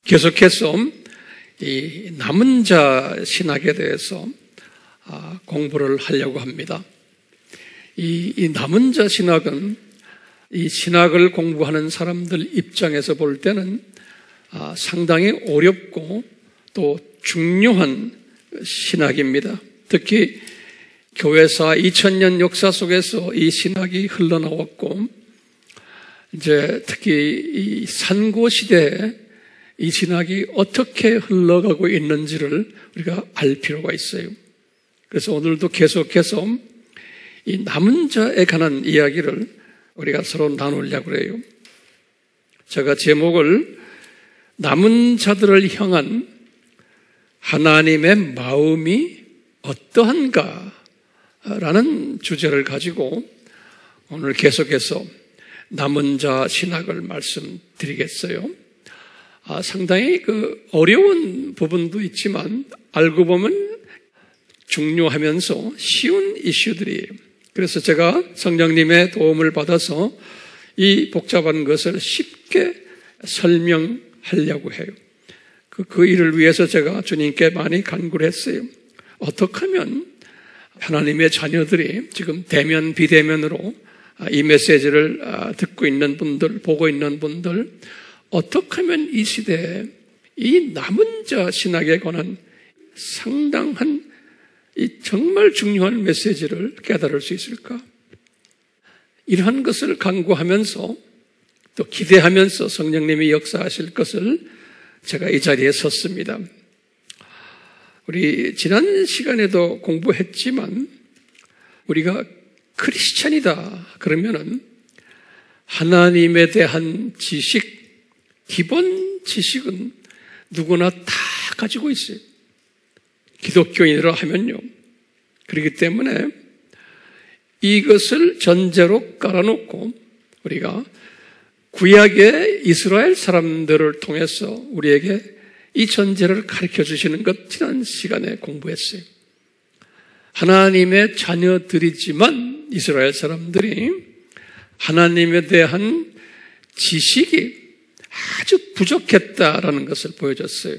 계속해서 이 남은 자 신학에 대해서 공부를 하려고 합니다. 이 남은 자 신학은 이 신학을 공부하는 사람들 입장에서 볼 때는 상당히 어렵고 또 중요한 신학입니다. 특히 교회사 2000년 역사 속에서 이 신학이 흘러나왔고, 이제 특히 이 산고 시대에 이 신학이 어떻게 흘러가고 있는지를 우리가 알 필요가 있어요. 그래서 오늘도 계속해서 이 남은 자에 관한 이야기를 우리가 서로 나누려고 해요. 제가 제목을 남은 자들을 향한 하나님의 마음이 어떠한가 라는 주제를 가지고 오늘 계속해서 남은 자 신학을 말씀드리겠어요. 상당히 어려운 부분도 있지만 알고 보면 중요하면서 쉬운 이슈들이에요. 그래서 제가 성령님의 도움을 받아서 이 복잡한 것을 쉽게 설명하려고 해요. 그 일을 위해서 제가 주님께 많이 간구를 했어요. 어떻게 하면 하나님의 자녀들이 지금 대면 비대면으로 이 메시지를 듣고 있는 분들, 보고 있는 분들, 어떻게 하면 이 시대에 이 남은 자 신학에 관한 상당한 이 정말 중요한 메시지를 깨달을 수 있을까? 이러한 것을 간구하면서 또 기대하면서 성령님이 역사하실 것을 제가 이 자리에 섰습니다. 우리 지난 시간에도 공부했지만 우리가 크리스찬이다 그러면은 하나님에 대한 지식, 기본 지식은 누구나 다 가지고 있어요. 기독교인이라 하면요. 그렇기 때문에 이것을 전제로 깔아놓고 우리가 구약의 이스라엘 사람들을 통해서 우리에게 이 전제를 가르쳐 주시는 것 지난 시간에 공부했어요. 하나님의 자녀들이지만 이스라엘 사람들이 하나님에 대한 지식이 아주 부족했다라는 것을 보여줬어요.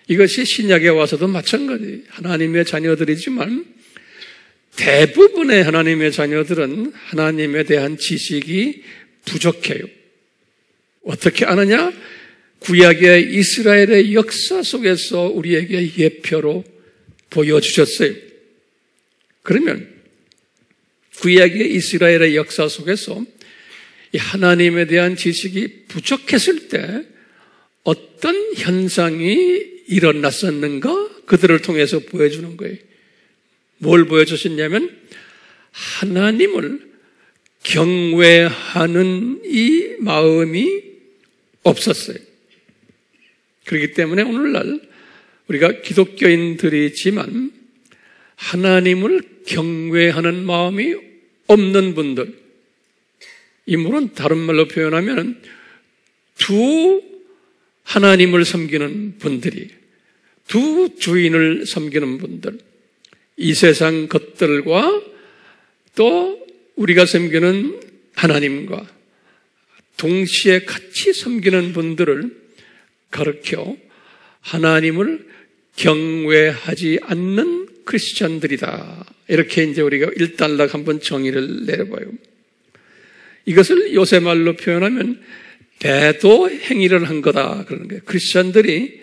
이것이 신약에 와서도 마찬가지예요. 하나님의 자녀들이지만 대부분의 하나님의 자녀들은 하나님에 대한 지식이 부족해요. 어떻게 아느냐? 구약의 이스라엘의 역사 속에서 우리에게 예표로 보여주셨어요. 그러면 구약의 이스라엘의 역사 속에서 이 하나님에 대한 지식이 부족했을 때 어떤 현상이 일어났었는가? 그들을 통해서 보여주는 거예요. 뭘 보여주셨냐면 하나님을 경외하는 이 마음이 없었어요. 그렇기 때문에 오늘날 우리가 기독교인들이지만 하나님을 경외하는 마음이 없는 분들, 인물은 다른 말로 표현하면 두 하나님을 섬기는 분들이, 두 주인을 섬기는 분들, 이 세상 것들과 또 우리가 섬기는 하나님과 동시에 같이 섬기는 분들을 가르쳐 하나님을 경외하지 않는 크리스천들이다. 이렇게 이제 우리가 일단락 한번 정의를 내려봐요. 이것을 요새 말로 표현하면 배도 행위를 한 거다 그러는 거예요. 크리스천들이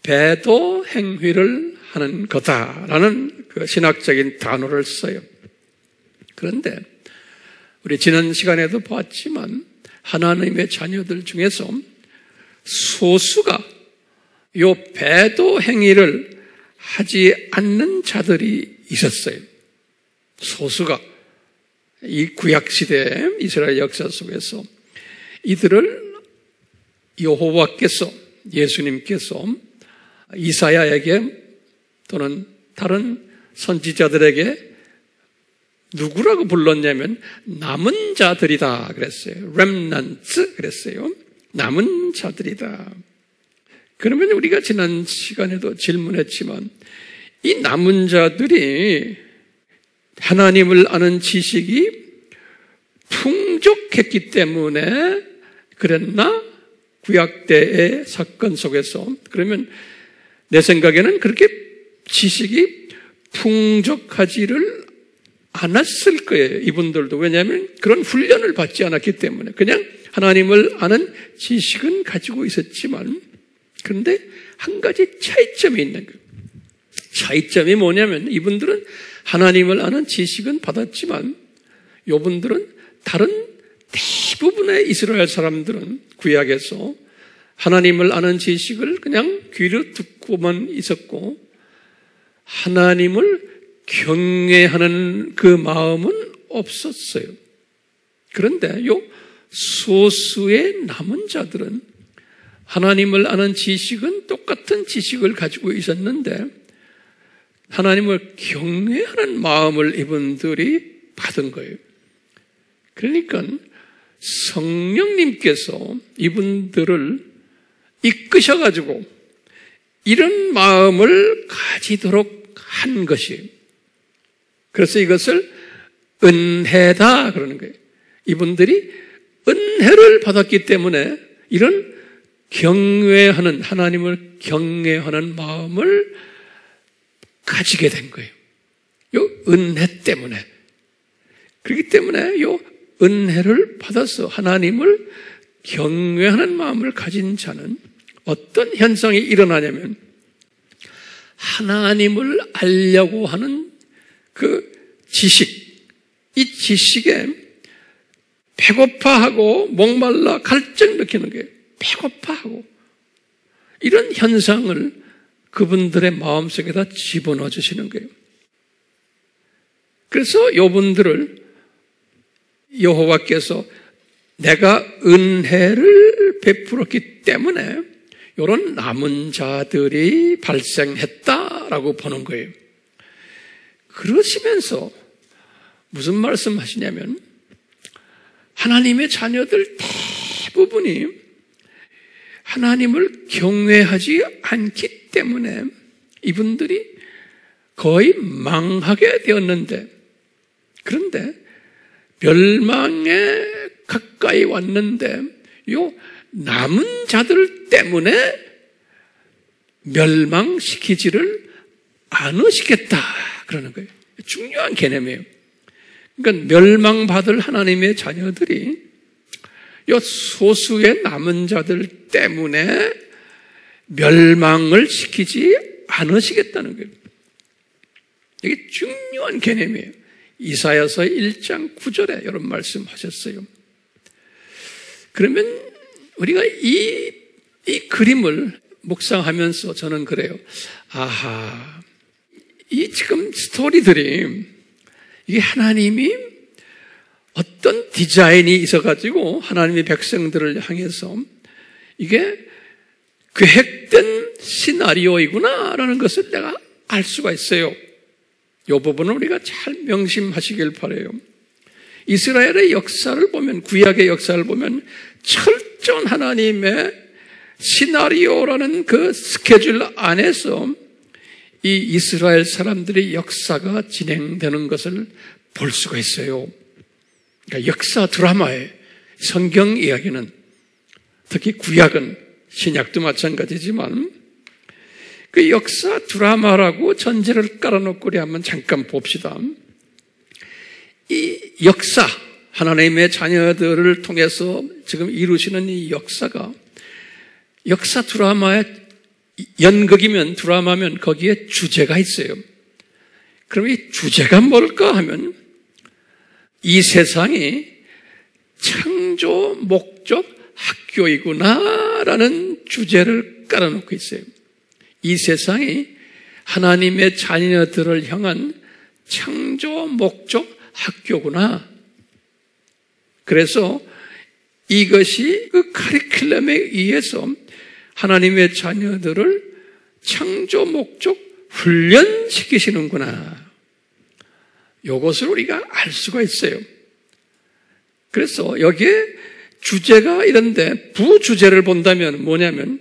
배도 행위를 하는 거다라는 그 신학적인 단어를 써요. 그런데 우리 지난 시간에도 봤지만 하나님의 자녀들 중에서 소수가 요 배도 행위를 하지 않는 자들이 있었어요. 소수가 이 구약시대의 이스라엘 역사 속에서 이들을 여호와께서, 예수님께서 이사야에게 또는 다른 선지자들에게 누구라고 불렀냐면 남은 자들이다 그랬어요. remnants 그랬어요. 남은 자들이다. 그러면 우리가 지난 시간에도 질문했지만 이 남은 자들이 하나님을 아는 지식이 풍족했기 때문에 그랬나? 구약 때의 사건 속에서 그러면 내 생각에는 그렇게 지식이 풍족하지를 않았을 거예요. 이분들도. 왜냐하면 그런 훈련을 받지 않았기 때문에 그냥 하나님을 아는 지식은 가지고 있었지만 그런데 한 가지 차이점이 있는 거예요. 차이점이 뭐냐면 이분들은 하나님을 아는 지식은 받았지만 이분들은 다른 대부분의 이스라엘 사람들은 구약에서 하나님을 아는 지식을 그냥 귀로 듣고만 있었고 하나님을 경외하는 그 마음은 없었어요. 그런데 요 소수의 남은 자들은 하나님을 아는 지식은 똑같은 지식을 가지고 있었는데 하나님을 경외하는 마음을 이분들이 받은 거예요. 그러니까 성령님께서 이분들을 이끄셔가지고 이런 마음을 가지도록 한 것이에요. 그래서 이것을 은혜다 그러는 거예요. 이분들이 은혜를 받았기 때문에 이런 경외하는 하나님을 경외하는 마음을 가지게 된 거예요. 요 은혜 때문에. 그렇기 때문에 요 은혜를 받아서 하나님을 경외하는 마음을 가진 자는 어떤 현상이 일어나냐면 하나님을 알려고 하는 그 지식, 이 지식에 배고파하고 목말라 갈증 느끼는 거예요. 배고파하고 이런 현상을 그분들의 마음속에다 집어넣어 주시는 거예요. 그래서 이분들을 여호와께서 내가 은혜를 베풀었기 때문에 이런 남은 자들이 발생했다라고 보는 거예요. 그러시면서 무슨 말씀하시냐면 하나님의 자녀들 대부분이 하나님을 경외하지 않기 때문에 이분들이 거의 망하게 되었는데 그런데 멸망에 가까이 왔는데 요 남은 자들 때문에 멸망시키지를 않으시겠다 그러는 거예요. 중요한 개념이에요. 그러니까 멸망받을 하나님의 자녀들이 요 소수의 남은 자들 때문에 멸망을 시키지 않으시겠다는 거예요. 이게 중요한 개념이에요. 이사야서 1장 9절에 이런 말씀하셨어요. 그러면 우리가 이 그림을 묵상하면서 저는 그래요. 아하, 이 지금 스토리들이 이게 하나님이 어떤 디자인이 있어가지고 하나님의 백성들을 향해서 이게 계획된 시나리오이구나라는 것을 내가 알 수가 있어요. 이 부분을 우리가 잘 명심하시길 바라요. 이스라엘의 역사를 보면, 구약의 역사를 보면 철저한 하나님의 시나리오라는 그 스케줄 안에서 이 이스라엘 사람들의 역사가 진행되는 것을 볼 수가 있어요. 그러니까 역사 드라마의 성경 이야기는 특히 구약은 신약도 마찬가지지만 그 역사 드라마라고 전제를 깔아놓고 우리 한번 잠깐 봅시다. 이 역사, 하나님의 자녀들을 통해서 지금 이루시는 이 역사가 역사 드라마의 연극이면 드라마면 거기에 주제가 있어요. 그럼 이 주제가 뭘까 하면 이 세상이 창조 목적 학교이구나라는 주제를 깔아놓고 있어요. 이 세상이 하나님의 자녀들을 향한 창조 목적 학교구나. 그래서 이것이 그 커리큘럼에 의해서 하나님의 자녀들을 창조 목적 훈련시키시는구나. 이것을 우리가 알 수가 있어요. 그래서 여기에 주제가 이런데 부주제를 본다면 뭐냐면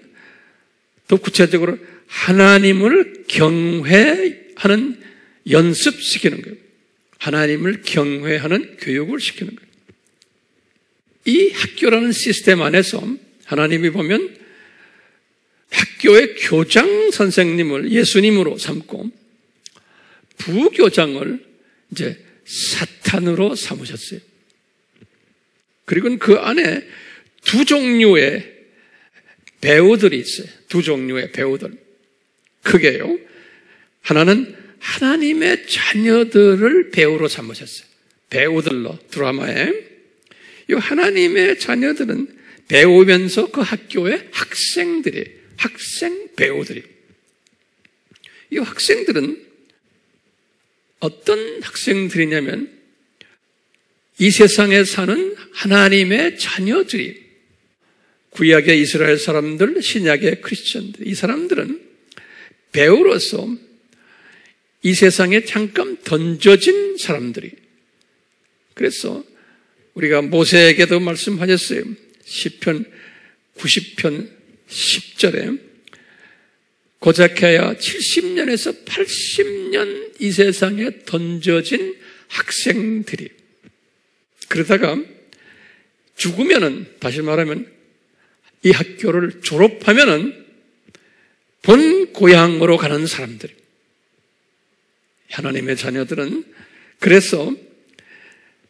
더 구체적으로 하나님을 경외하는 연습시키는 거예요. 하나님을 경외하는 교육을 시키는 거예요. 이 학교라는 시스템 안에서 하나님이 보면 학교의 교장 선생님을 예수님으로 삼고 부교장을 이제 사탄으로 삼으셨어요. 그리고 그 안에 두 종류의 배우들이 있어요. 두 종류의 배우들. 크게요. 하나는 하나님의 자녀들을 배우로 삼으셨어요. 배우들로 드라마에. 이 하나님의 자녀들은 배우면서 그 학교의 학생 배우들이. 이 학생들은 어떤 학생들이냐면 이 세상에 사는 하나님의 자녀들이, 구약의 이스라엘 사람들, 신약의 크리스천들, 이 사람들은 배우로서 이 세상에 잠깐 던져진 사람들이. 그래서 우리가 모세에게도 말씀하셨어요. 시편 90편 10절에 고작해야 70년에서 80년 이 세상에 던져진 학생들이, 그러다가 죽으면은, 다시 말하면 이 학교를 졸업하면은 본 고향으로 가는 사람들, 하나님의 자녀들은. 그래서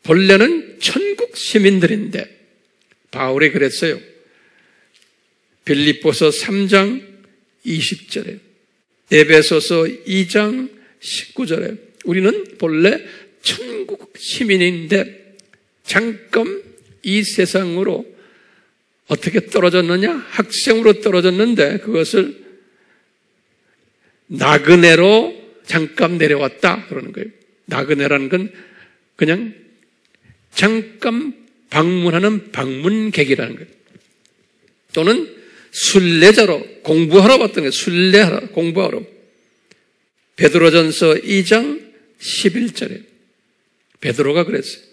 본래는 천국 시민들인데, 바울이 그랬어요. 빌립보서 3장 20절에, 에베소서 2장 19절에 우리는 본래 천국 시민인데 잠깐 이 세상으로 어떻게 떨어졌느냐? 학생으로 떨어졌는데 그것을 나그네로 잠깐 내려왔다 그러는 거예요. 나그네라는 건 그냥 잠깐 방문하는 방문객이라는 거예요. 또는 순례자로, 공부하러 왔던 거예요. 순례하러, 공부하러. 베드로전서 2장 11절에 베드로가 그랬어요.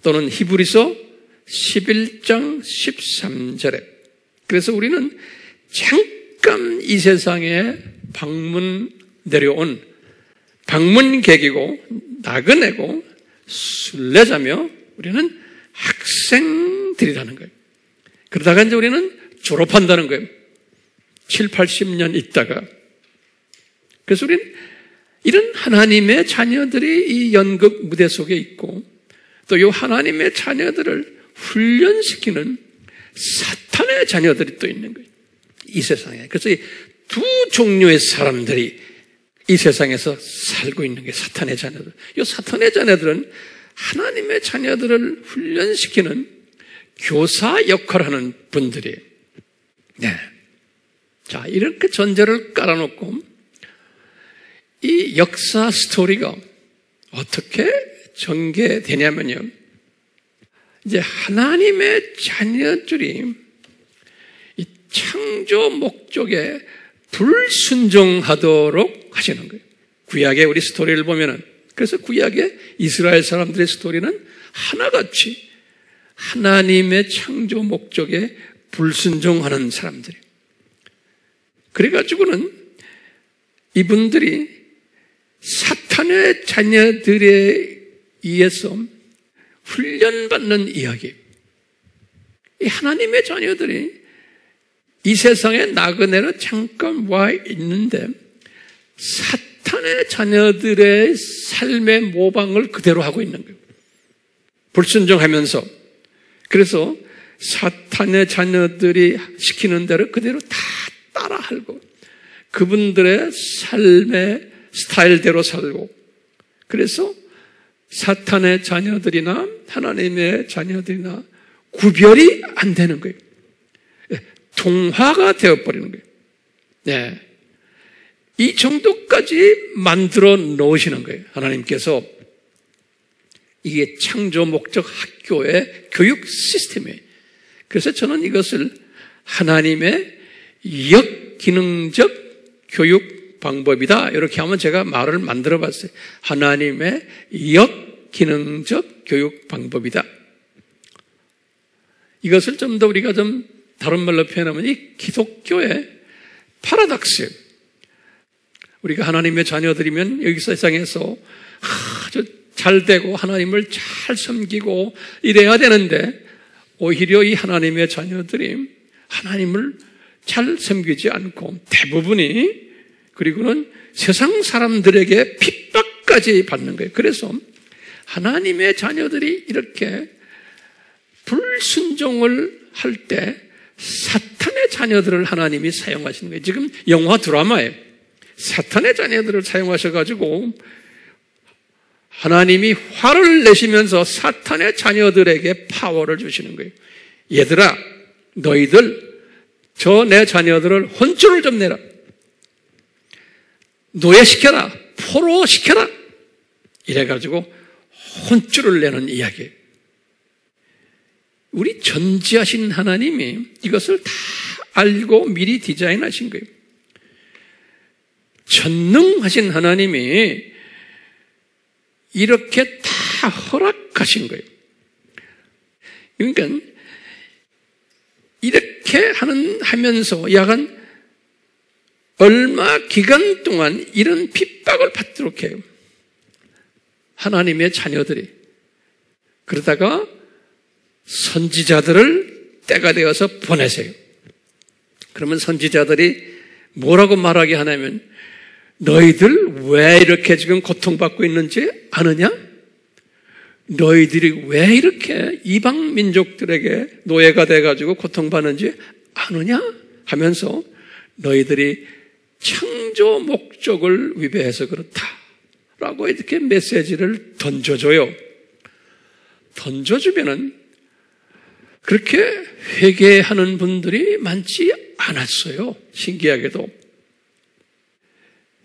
또는 히브리서 11장 13절에. 그래서 우리는 잠깐 이 세상에 내려온 방문객이고 나그네고 순례자며 우리는 학생들이라는 거예요. 그러다가 이제 우리는 졸업한다는 거예요. 7, 80년 있다가. 그래서 우리는 이런 하나님의 자녀들이 이 연극 무대 속에 있고, 또 이 하나님의 자녀들을 훈련시키는 사탄의 자녀들이 또 있는 거예요. 이 세상에. 그래서 이 두 종류의 사람들이 이 세상에서 살고 있는 게 사탄의 자녀들. 이 사탄의 자녀들은 하나님의 자녀들을 훈련시키는 교사 역할을 하는 분들이에요. 네. 자, 이렇게 전제를 깔아놓고 이 역사 스토리가 어떻게 전개되냐면요. 이제 하나님의 자녀들이 이 창조 목적에 불순종하도록 하시는 거예요. 구약의 우리 스토리를 보면은, 그래서 구약의 이스라엘 사람들의 스토리는 하나같이 하나님의 창조 목적에 불순종하는 사람들이. 그래가지고는 이분들이 사탄의 자녀들에 의해서 훈련받는 이야기. 이 하나님의 자녀들이 이 세상에 나그네로 잠깐 와 있는데 사탄의 자녀들의 삶의 모방을 그대로 하고 있는 거예요. 불순종하면서. 그래서 사탄의 자녀들이 시키는 대로 그대로 다 따라하고 그분들의 삶의 스타일대로 살고, 그래서 사탄의 자녀들이나 하나님의 자녀들이나 구별이 안 되는 거예요. 동화가 되어버리는 거예요. 네. 이 정도까지 만들어 놓으시는 거예요. 하나님께서. 이게 창조 목적 학교의 교육 시스템이에요. 그래서 저는 이것을 하나님의 역기능적 교육 방법이다. 이렇게 하면 제가 말을 만들어 봤어요. 하나님의 역기능적 교육 방법이다. 이것을 좀 더 우리가 좀 다른 말로 표현하면 이 기독교의 파라독스예요. 우리가 하나님의 자녀들이면 여기 세상에서 아주 잘 되고 하나님을 잘 섬기고 이래야 되는데, 오히려 이 하나님의 자녀들이 하나님을 잘 섬기지 않고 대부분이, 그리고는 세상 사람들에게 핍박까지 받는 거예요. 그래서 하나님의 자녀들이 이렇게 불순종을 할 때 사탄의 자녀들을 하나님이 사용하시는 거예요. 지금 영화 드라마에 사탄의 자녀들을 사용하셔가지고 하나님이 화를 내시면서 사탄의 자녀들에게 파워를 주시는 거예요. 얘들아, 너희들 저 내 자녀들을 혼쭐을 좀 내라. 노예시켜라. 포로시켜라. 이래가지고 혼쭐을 내는 이야기예요. 우리 전지하신 하나님이 이것을 다 알고 미리 디자인하신 거예요. 전능하신 하나님이 이렇게 다 허락하신 거예요. 그러니까 이렇게 하면서 약간 얼마 기간 동안 이런 핍박을 받도록 해요. 하나님의 자녀들이. 그러다가 선지자들을 때가 되어서 보내세요. 그러면 선지자들이 뭐라고 말하게 하냐면, 너희들 왜 이렇게 지금 고통받고 있는지 아느냐? 너희들이 왜 이렇게 이방 민족들에게 노예가 돼가지고 고통받는지 아느냐? 하면서 너희들이 창조 목적을 위배해서 그렇다라고 이렇게 메시지를 던져줘요. 던져주면은 그렇게 회개하는 분들이 많지 않았어요. 신기하게도.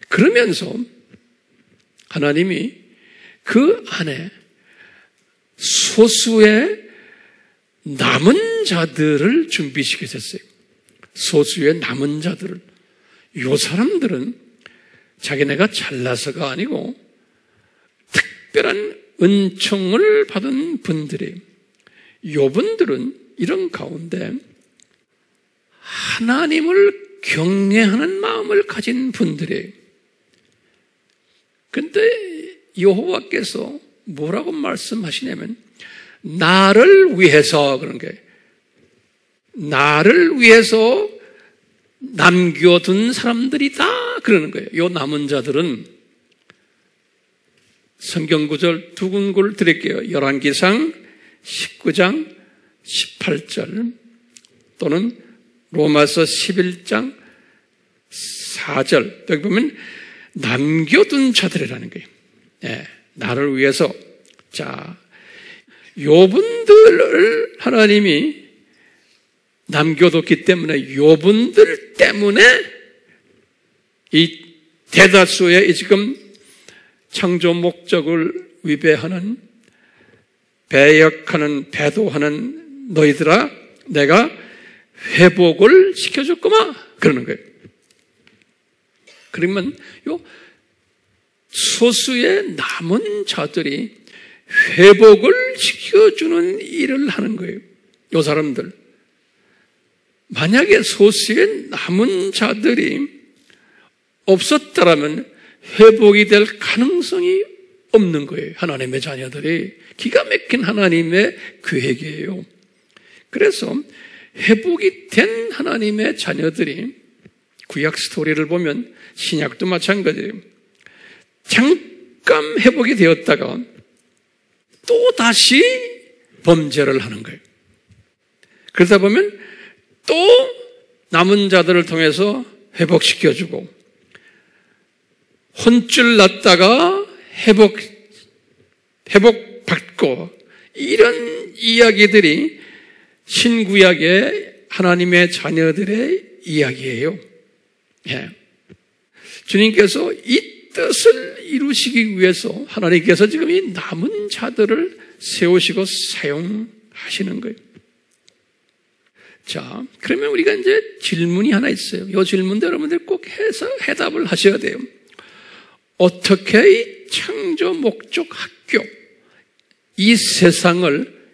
그러면서 하나님이 그 안에 소수의 남은 자들을 준비시키셨어요. 소수의 남은 자들을. 요 사람들은 자기네가 잘나서가 아니고 특별한 은총을 받은 분들이에요. 요 분들은 이런 가운데 하나님을 경외하는 마음을 가진 분들이에요. 근데 여호와께서 뭐라고 말씀하시냐면, 나를 위해서, 그런 게 나를 위해서 남겨둔 사람들이다 그러는 거예요. 요 남은 자들은 성경 구절 두 군구를 드릴게요. 열왕기상 19장 18절 또는 로마서 11장 4절. 여기 보면 남겨둔 자들이라는 거예요. 네, 나를 위해서. 자, 요 분들을 하나님이 남겨뒀기 때문에 요 분들 때문에 이 대다수의 지금 창조 목적을 위배하는, 배역하는, 배도하는 너희들아, 내가 회복을 시켜줬구만 그러는 거예요. 그러면 요 소수의 남은 자들이 회복을 시켜주는 일을 하는 거예요. 요 사람들. 만약에 소수의 남은 자들이 없었다라면 회복이 될 가능성이 없는 거예요. 하나님의 자녀들이. 기가 막힌 하나님의 계획이에요. 그래서 회복이 된 하나님의 자녀들이, 구약 스토리를 보면 신약도 마찬가지예요. 잠깐 회복이 되었다가 또 다시 범죄를 하는 거예요. 그러다 보면 또 남은 자들을 통해서 회복시켜주고, 혼쭐 났다가 회복받고, 이런 이야기들이 신구약의 하나님의 자녀들의 이야기예요. 예. 주님께서 이 뜻을 이루시기 위해서 하나님께서 지금 이 남은 자들을 세우시고 사용하시는 거예요. 자, 그러면 우리가 이제 질문이 하나 있어요. 이 질문도 여러분들 꼭 해서 해답을 하셔야 돼요. 어떻게 이 창조 목적 학교, 이 세상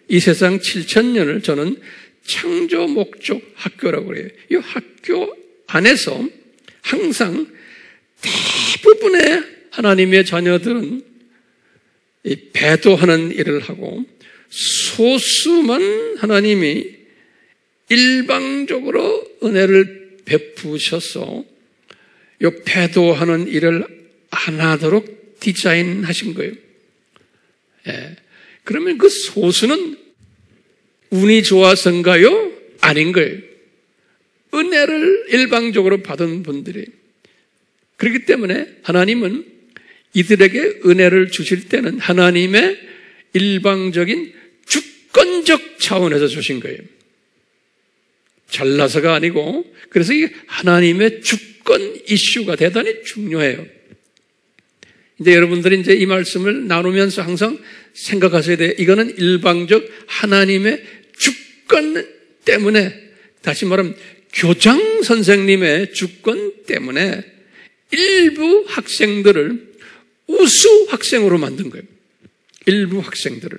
7,000년을 저는 창조 목적 학교라고 그래요. 이 학교 안에서 항상 대부분의 하나님의 자녀들은 이 배도하는 일을 하고, 소수만 하나님이 일방적으로 은혜를 베푸셔서 요 배도하는 일을 안 하도록 디자인하신 거예요. 예. 그러면 그 소수는 운이 좋아서인가요? 아닌 거예요. 은혜를 일방적으로 받은 분들이. 그렇기 때문에 하나님은 이들에게 은혜를 주실 때는 하나님의 일방적인 주권적 차원에서 주신 거예요. 잘나서가 아니고, 그래서 이게 하나님의 주권 이슈가 대단히 중요해요. 이제 여러분들이 이제 이 말씀을 나누면서 항상 생각하셔야 돼요. 이거는 일방적 하나님의 주권 때문에, 다시 말하면 교장 선생님의 주권 때문에 일부 학생들을 우수 학생으로 만든 거예요. 일부 학생들을.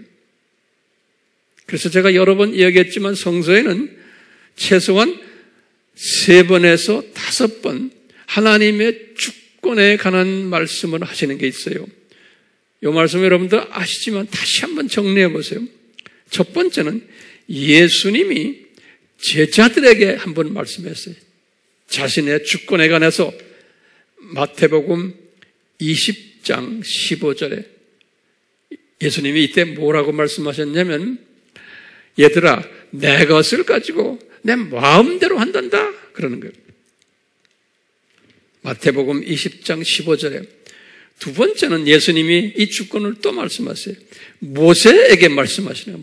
그래서 제가 여러 번 이야기했지만 성서에는 최소한 3번에서 5번 하나님의 주권에 관한 말씀을 하시는 게 있어요. 이 말씀 여러분들 아시지만 다시 한번 정리해 보세요. 첫 번째는 예수님이 제자들에게 한번 말씀했어요. 자신의 주권에 관해서 마태복음 20장 15절에 예수님이 이때 뭐라고 말씀하셨냐면, 얘들아, 내 것을 가지고 내 마음대로 한단다 그러는 거예요. 마태복음 20장 15절에. 두 번째는 예수님이 이 주권을 또 말씀하세요. 모세에게 말씀하시네요.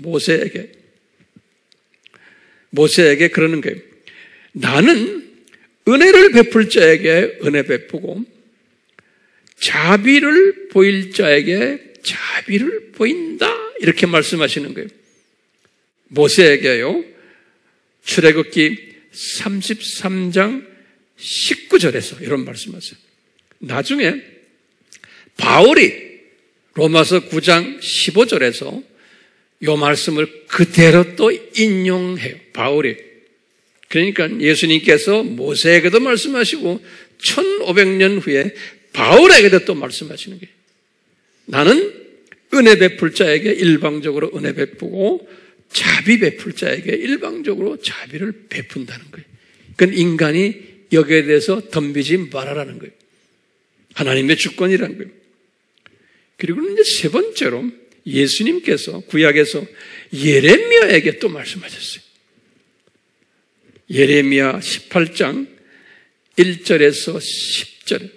모세에게 그러는 거예요. 나는 은혜를 베풀 자에게 은혜 베푸고 자비를 보일 자에게 자비를 보인다, 이렇게 말씀하시는 거예요. 모세에게요. 출애굽기 33장 19절에서 이런 말씀하세요. 나중에 바울이 로마서 9장 15절에서 이 말씀을 그대로 또 인용해요. 바울이. 그러니까 예수님께서 모세에게도 말씀하시고 1500년 후에 바울에게도 또 말씀하시는 거예요. 나는 은혜 베풀 자에게 일방적으로 은혜 베푸고 자비 베풀 자에게 일방적으로 자비를 베푼다는 거예요. 그건 인간이 여기에 대해서 덤비지 말아라는 거예요. 하나님의 주권이라는 거예요. 그리고 이제 세 번째로 예수님께서 구약에서 예레미야에게 또 말씀하셨어요. 예레미야 18장 1절에서 10절.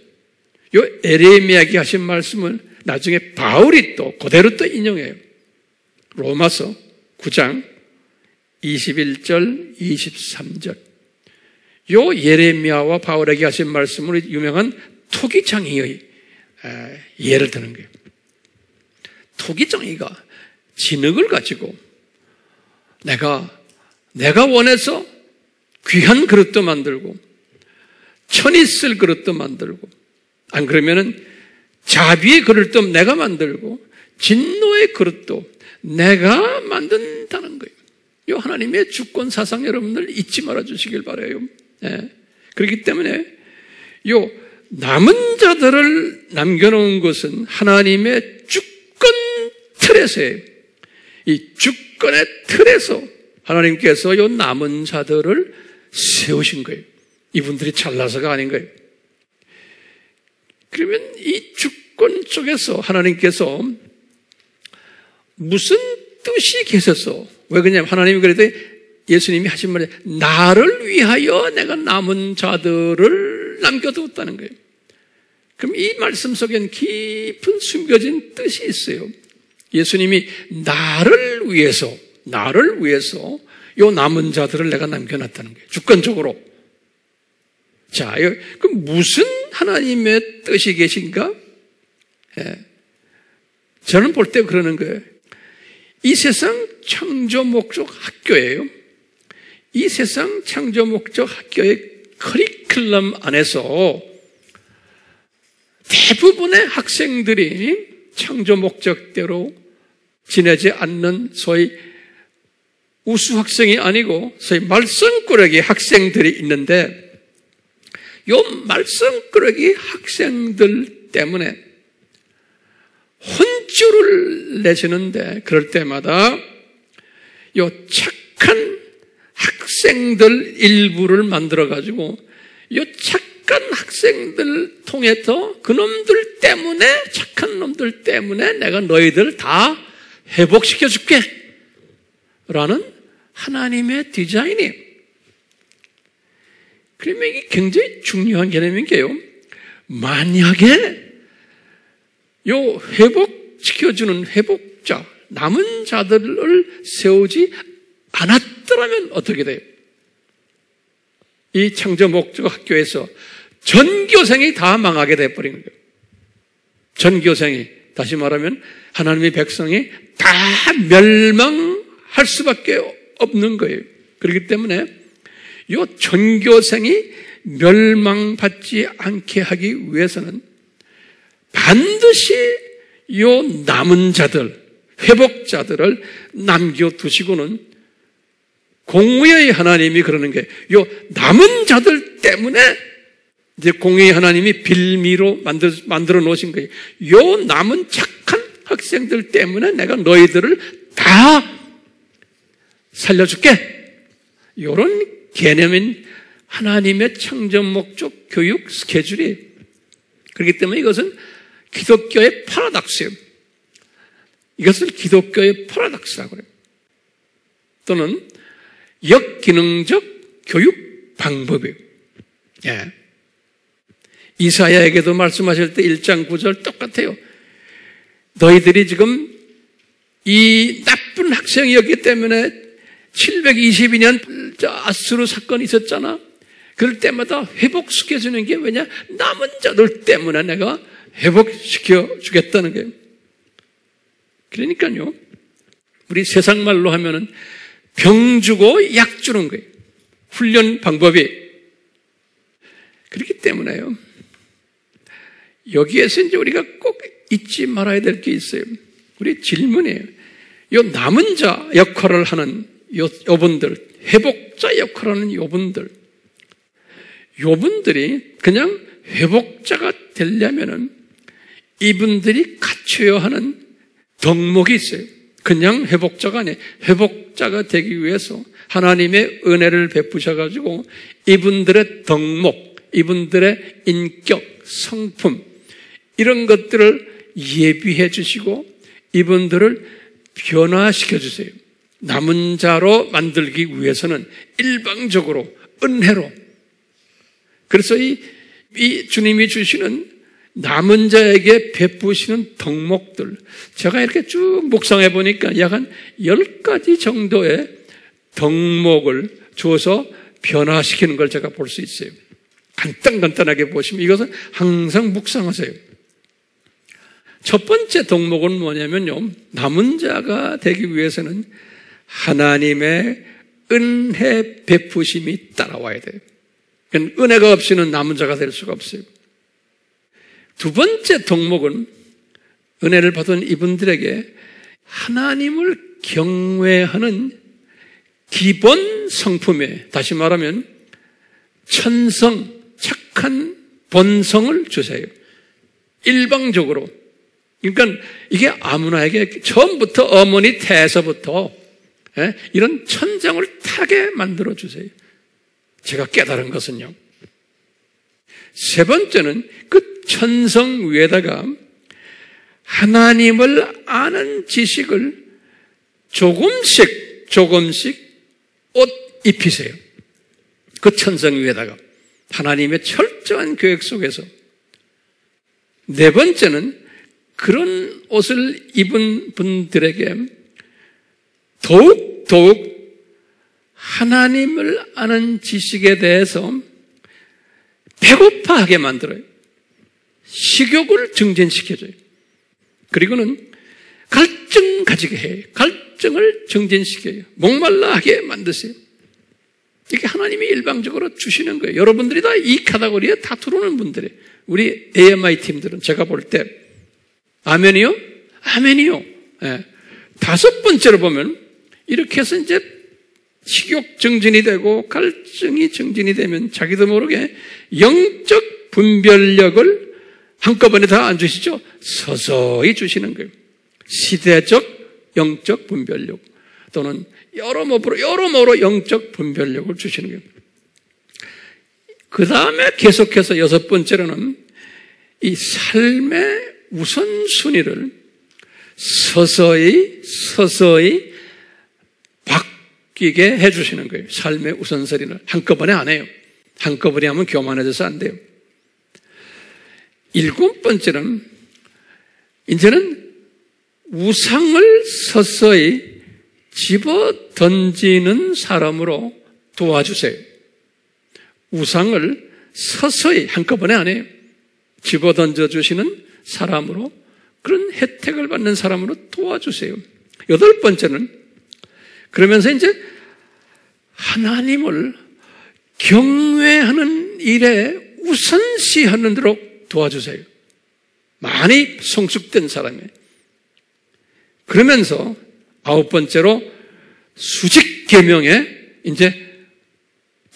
이 예레미야에게 하신 말씀을 나중에 바울이 또 그대로 또 인용해요. 로마서 9장 21절 23절. 요 예레미야와 바울에게 하신 말씀으로 유명한 토기장이의 예를 드는 거예요. 토기장이가 진흙을 가지고 내가 원해서 귀한 그릇도 만들고 천이 쓸 그릇도 만들고, 안 그러면은 자비의 그릇도 내가 만들고 진노의 그릇도 내가 만든다는 거예요. 이 하나님의 주권 사상 여러분들 잊지 말아 주시길 바라요. 네. 그렇기 때문에 요 남은 자들을 남겨놓은 것은 하나님의 주권 틀에서예요. 이 주권의 틀에서 하나님께서 요 남은 자들을 세우신 거예요. 이분들이 잘나서가 아닌 거예요. 그러면 이 주권 속에서 하나님께서 무슨 뜻이 계셔서, 왜 그러냐면 하나님이 그래도 예수님이 하신 말이 나를 위하여 내가 남은 자들을 남겨두었다는 거예요. 그럼 이 말씀 속엔 깊은 숨겨진 뜻이 있어요. 예수님이 나를 위해서 요 남은 자들을 내가 남겨놨다는 거예요. 주권적으로. 자, 그럼 무슨 하나님의 뜻이 계신가? 예. 저는 볼 때 그러는 거예요. 이 세상 창조 목적 학교예요. 이 세상 창조 목적 학교의 커리큘럼 안에서 대부분의 학생들이 창조 목적대로 지내지 않는 소위 우수 학생이 아니고 소위 말썽꾸러기 학생들이 있는데, 요 말썽꾸러기 학생들 때문에 혼쭐을 내시는데, 그럴 때마다 요 착한 학생들 일부를 만들어가지고 이 착한 학생들 통해서 그놈들 때문에, 착한 놈들 때문에 내가 너희들 다 회복시켜줄게 라는 하나님의 디자인이에요. 그러면 이게 굉장히 중요한 개념인 게요, 만약에 요 회복시켜주는 회복자, 남은 자들을 세우지 않았더라면 어떻게 돼요? 이 창조 목적 학교에서 전교생이 다 망하게 돼버리는 거예요. 전교생이, 다시 말하면 하나님의 백성이 다 멸망할 수밖에 없는 거예요. 그렇기 때문에 이 전교생이 멸망받지 않게 하기 위해서는 반드시 이 남은 자들, 회복자들을 남겨두시고는 공의의 하나님이 그러는 게, 요 남은 자들 때문에 이제 공의의 하나님이 빌미로 만들어 놓으신 거예요. 요 남은 착한 학생들 때문에 내가 너희들을 다 살려줄게. 이런 개념인 하나님의 창조 목적 교육 스케줄이, 그렇기 때문에 이것은 기독교의 파라독스예요. 이것을 기독교의 파라독스라고 해요. 또는 역기능적 교육 방법이에요. 예. 이사야에게도 말씀하실 때 1장 9절 똑같아요. 너희들이 지금 이 나쁜 학생이었기 때문에 722년 아수르 사건이 있었잖아. 그럴 때마다 회복시켜주는 게 왜냐? 남은 자들 때문에 내가 회복시켜 주겠다는 거예요. 그러니까요, 우리 세상 말로 하면은 병 주고 약 주는 거예요. 훈련 방법이. 그렇기 때문에요, 여기에서 이제 우리가 꼭 잊지 말아야 될 게 있어요. 우리 질문이에요. 요 남은 자 역할을 하는 요분들, 회복자 역할을 하는 요분들이 그냥 회복자가 되려면은 이분들이 갖춰야 하는 덕목이 있어요. 그냥 회복자가 아니에요. 회복자가 되기 위해서 하나님의 은혜를 베푸셔가지고 이분들의 덕목, 이분들의 인격, 성품, 이런 것들을 예비해 주시고 이분들을 변화시켜 주세요. 남은 자로 만들기 위해서는 일방적으로 은혜로. 그래서 이 주님이 주시는 남은 자에게 베푸시는 덕목들, 제가 이렇게 쭉 묵상해 보니까 약 한 10가지 정도의 덕목을 줘서 변화시키는 걸 제가 볼 수 있어요. 간단하게 보시면 이것은 항상 묵상하세요. 첫 번째 덕목은 뭐냐면요, 남은 자가 되기 위해서는 하나님의 은혜 베푸심이 따라와야 돼요. 은혜가 없이는 남은 자가 될 수가 없어요. 두 번째 덕목은 은혜를 받은 이분들에게 하나님을 경외하는 기본 성품에, 다시 말하면 천성, 착한 본성을 주세요. 일방적으로. 그러니까 이게 아무나에게 처음부터 어머니 태에서부터 이런 천장을 타게 만들어 주세요. 제가 깨달은 것은요, 세 번째는 그 천성 위에다가 하나님을 아는 지식을 조금씩 옷 입히세요. 그 천성 위에다가 하나님의 철저한 계획 속에서. 네 번째는 그런 옷을 입은 분들에게 더욱 하나님을 아는 지식에 대해서 배고파하게 만들어요. 식욕을 증진시켜줘요. 그리고는 갈증 가지게 해요. 갈증을 증진시켜요. 목말라하게 만드세요. 이게 하나님이 일방적으로 주시는 거예요. 여러분들이 다 이 카테고리에 다 들어오는 분들이에요. 우리 AMI 팀들은 제가 볼 때 아멘이요? 아멘이요. 네. 다섯 번째로 보면 이렇게 해서 이제 식욕 증진이 되고 갈증이 증진이 되면 자기도 모르게 영적 분별력을 한꺼번에 다 안 주시죠? 서서히 주시는 거예요. 시대적 영적 분별력. 또는 여러모로 영적 분별력을 주시는 거예요. 그 다음에 계속해서 여섯 번째로는 이 삶의 우선순위를 서서히 바뀌게 해주시는 거예요. 삶의 우선순위를 한꺼번에 안 해요. 한꺼번에 하면 교만해져서 안 돼요. 일곱 번째는 이제는 우상을 서서히 집어 던지는 사람으로 도와주세요. 우상을 서서히 한꺼번에 안 해요. 집어 던져주시는 사람으로, 그런 혜택을 받는 사람으로 도와주세요. 여덟 번째는 그러면서 이제 하나님을 경외하는 일에 우선시하는 대로 도와주세요. 많이 성숙된 사람이에요. 그러면서 아홉 번째로 수직 계명에 이제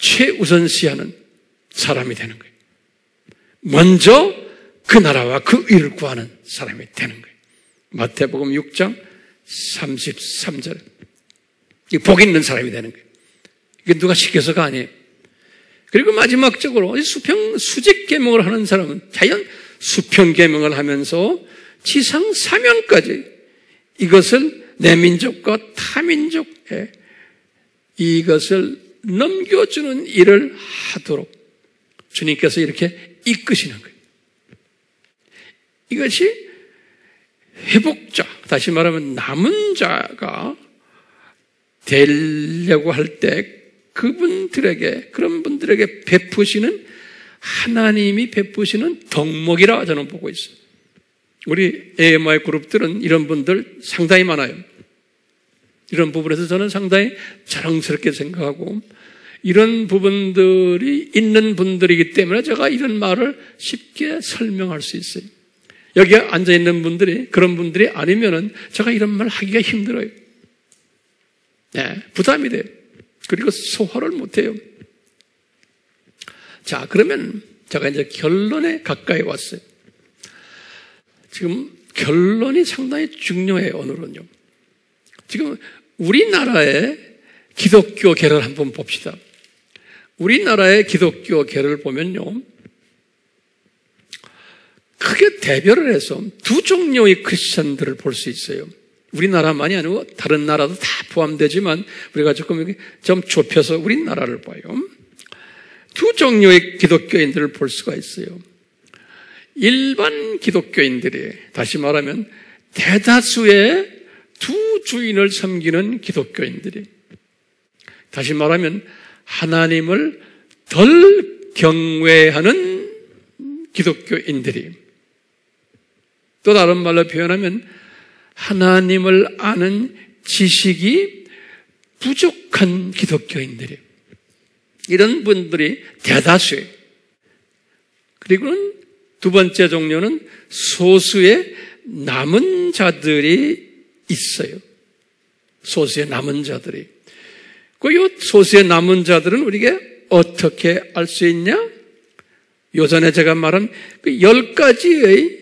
최우선시하는 사람이 되는 거예요. 먼저 그 나라와 그 의를 구하는 사람이 되는 거예요. 마태복음 6장 33절. 복 있는 사람이 되는 거예요. 이게 누가 시켜서가 아니에요. 그리고 마지막적으로 수직 계명을 하는 사람은 자연 수평 계명을 하면서 지상 사명까지 이것을 내 민족과 타민족에 이것을 넘겨주는 일을 하도록 주님께서 이렇게 이끄시는 거예요. 이것이 회복자, 다시 말하면 남은 자가 되려고 할 때 그런 분들에게 베푸시는, 하나님이 베푸시는 덕목이라 저는 보고 있어요. 우리 AMI 그룹들은 이런 분들 상당히 많아요. 이런 부분에서 저는 상당히 자랑스럽게 생각하고, 이런 부분들이 있는 분들이기 때문에 제가 이런 말을 쉽게 설명할 수 있어요. 여기에 앉아있는 분들이 그런 분들이 아니면은 제가 이런 말 하기가 힘들어요. 네, 부담이 돼요. 그리고 소화를 못해요. 자, 그러면 제가 이제 결론에 가까이 왔어요. 지금 결론이 상당히 중요해요, 오늘은요. 지금 우리나라의 기독교계를 한번 봅시다. 우리나라의 기독교계를 보면요, 크게 대별을 해서 두 종류의 크리스천들을 볼 수 있어요. 우리나라만이 아니고 다른 나라도 다 포함되지만 우리가 조금 좀 좁혀서 우리나라를 봐요. 두 종류의 기독교인들을 볼 수가 있어요. 일반 기독교인들이, 다시 말하면 대다수의 두 주인을 섬기는 기독교인들이, 다시 말하면 하나님을 덜 경외하는 기독교인들이, 또 다른 말로 표현하면 하나님을 아는 지식이 부족한 기독교인들이, 이런 분들이 대다수예요. 그리고는 두 번째 종류는 소수의 남은 자들이 있어요. 소수의 남은 자들이. 그 소수의 남은 자들은 우리가 어떻게 알 수 있냐? 요전에 제가 말한 그 10가지의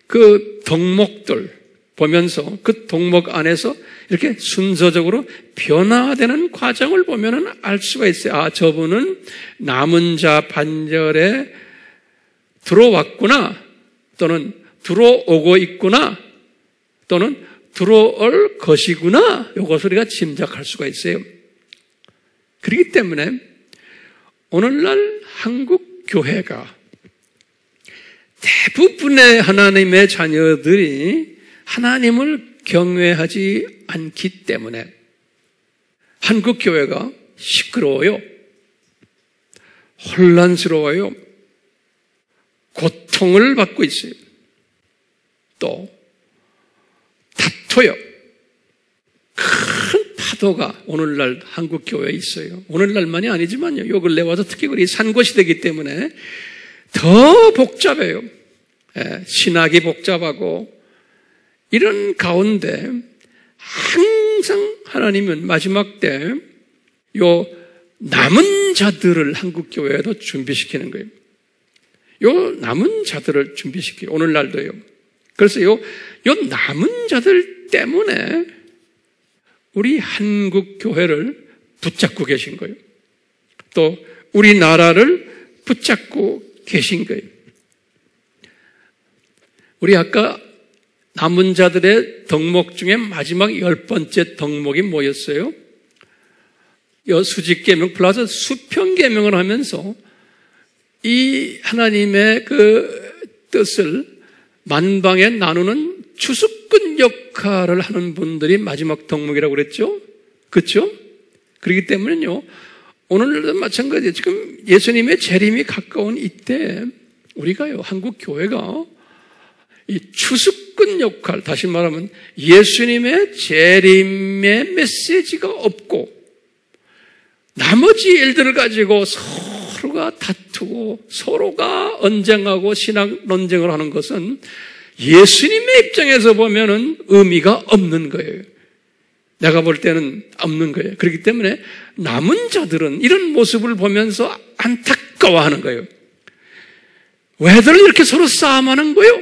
그 덕목들 보면서 그 덕목 안에서 이렇게 순서적으로 변화되는 과정을 보면은 알 수가 있어요. 아, 저분은 남은 자 반절에 들어왔구나, 또는 들어오고 있구나, 또는 들어올 것이구나, 이것을 우리가 짐작할 수가 있어요. 그렇기 때문에 오늘날 한국 교회가 대부분의 하나님의 자녀들이 하나님을 경외하지 않기 때문에 한국 교회가 시끄러워요. 혼란스러워요. 고통을 받고 있어요. 또 다퉈요. 큰 파도가 오늘날 한국 교회에 있어요. 오늘날만이 아니지만요, 요 근래 와서 특히 우리 산고시대이기 때문에 더 복잡해요. 신학이 복잡하고, 이런 가운데 항상 하나님은 마지막 때 요 남은 자들을 한국 교회에도 준비시키는 거예요. 요 남은 자들을 준비시켜요. 오늘날도요. 그래서 요 남은 자들 때문에 우리 한국 교회를 붙잡고 계신 거예요. 또 우리나라를 붙잡고 계신 거예요. 우리 아까 남은 자들의 덕목 중에 마지막 10번째 덕목이 뭐였어요? 수직계명 플러스 수평계명을 하면서 이 하나님의 그 뜻을 만방에 나누는 추수꾼 역할을 하는 분들이 마지막 덕목이라고 그랬죠? 그렇죠? 그렇기 때문에요, 오늘도 마찬가지예요. 지금 예수님의 재림이 가까운 이때 우리가요, 한국 교회가 이 추수꾼 역할, 다시 말하면 예수님의 재림의 메시지가 없고 나머지 일들을 가지고 서로가 다투고 서로가 언쟁하고 신학 논쟁을 하는 것은 예수님의 입장에서 보면은 의미가 없는 거예요. 내가 볼 때는 없는 거예요. 그렇기 때문에 남은 자들은 이런 모습을 보면서 안타까워하는 거예요. 왜들 이렇게 서로 싸움하는 거예요?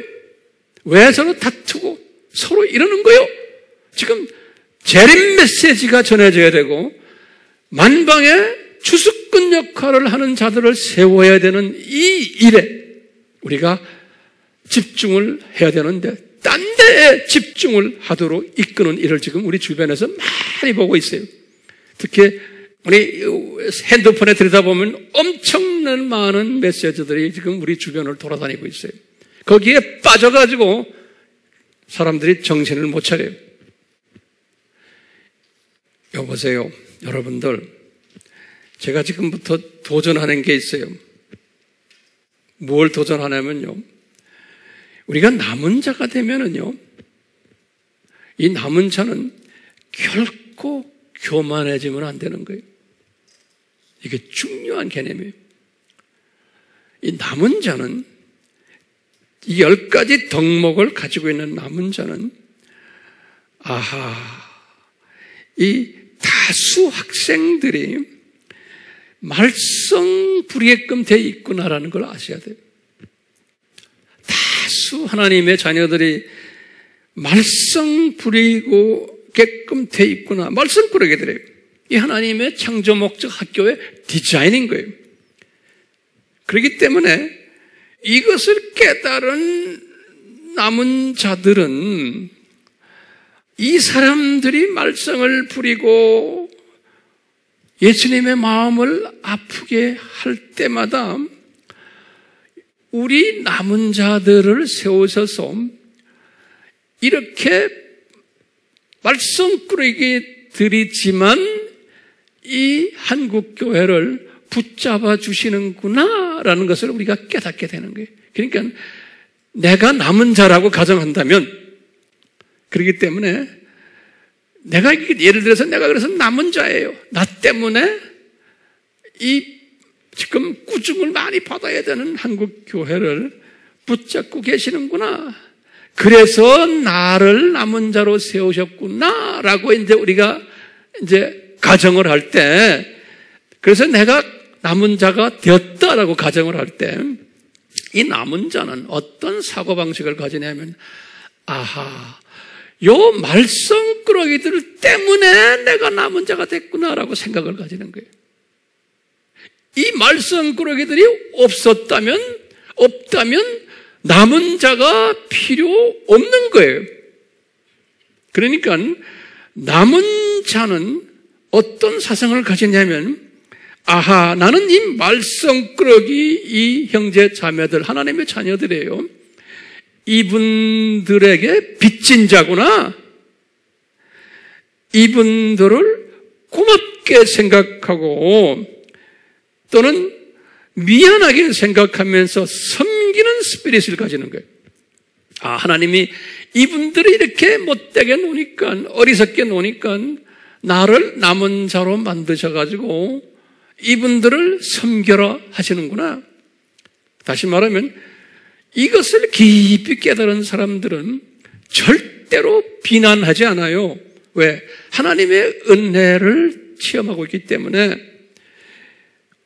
왜 서로 다투고 서로 이러는 거예요? 지금 재림 메시지가 전해져야 되고 만방에 추수꾼 역할을 하는 자들을 세워야 되는 이 일에 우리가 집중을 해야 되는데 딴 데에 집중을 하도록 이끄는 일을 지금 우리 주변에서 많이 보고 있어요. 특히 우리 핸드폰에 들여다보면 엄청난 많은 메시지들이 지금 우리 주변을 돌아다니고 있어요. 거기에 빠져가지고 사람들이 정신을 못 차려요. 여보세요, 여러분들, 제가 지금부터 도전하는 게 있어요. 뭘 도전하냐면요, 우리가 남은 자가 되면은요, 이 남은 자는 결코 교만해지면 안 되는 거예요. 이게 중요한 개념이에요. 이 남은 자는, 이 10가지 덕목을 가지고 있는 남은 자는, 이 다수 학생들이 말썽 부리게끔 돼 있구나라는 걸 아셔야 돼요. 다수 하나님의 자녀들이 말썽 부리게끔 돼 있구나. 말썽꾸러기 들어요. 이 하나님의 창조 목적 학교의 디자인인 거예요. 그렇기 때문에 이것을 깨달은 남은 자들은 이 사람들이 말썽을 부리고 예수님의 마음을 아프게 할 때마다 우리 남은 자들을 세우셔서 이렇게 말썽꾸러기들이지만 이 한국교회를 붙잡아 주시는구나라는 것을 우리가 깨닫게 되는 거예요. 그러니까 내가 남은 자라고 가정한다면, 그렇기 때문에 내가 예를 들어서 내가 그래서 남은 자예요. 나 때문에 이 지금 꾸중을 많이 받아야 되는 한국교회를 붙잡고 계시는구나. 그래서 나를 남은 자로 세우셨구나라고 이제 우리가 이제 가정을 할 때, 그래서 내가 남은 자가 되었다라고 가정을 할 때, 이 남은 자는 어떤 사고방식을 가지냐면, 요 말썽꾸러기들 때문에 내가 남은 자가 됐구나라고 생각을 가지는 거예요. 이 말썽꾸러기들이 없다면 남은 자가 필요 없는 거예요. 그러니까 남은 자는 어떤 사상을 가지냐면, 나는 이 말썽꾸러기 이 형제 자매들, 하나님의 자녀들이에요. 이분들에게 빚진 자구나. 이분들을 고맙게 생각하고 또는 미안하게 생각하면서 섬기는 스피릿을 가지는 거예요. 하나님이 이분들을 이렇게 못되게 노니까, 어리석게 노니까 나를 남은 자로 만드셔가지고 이분들을 섬겨라 하시는구나. 다시 말하면 이것을 깊이 깨달은 사람들은 절대로 비난하지 않아요. 왜? 하나님의 은혜를 체험하고 있기 때문에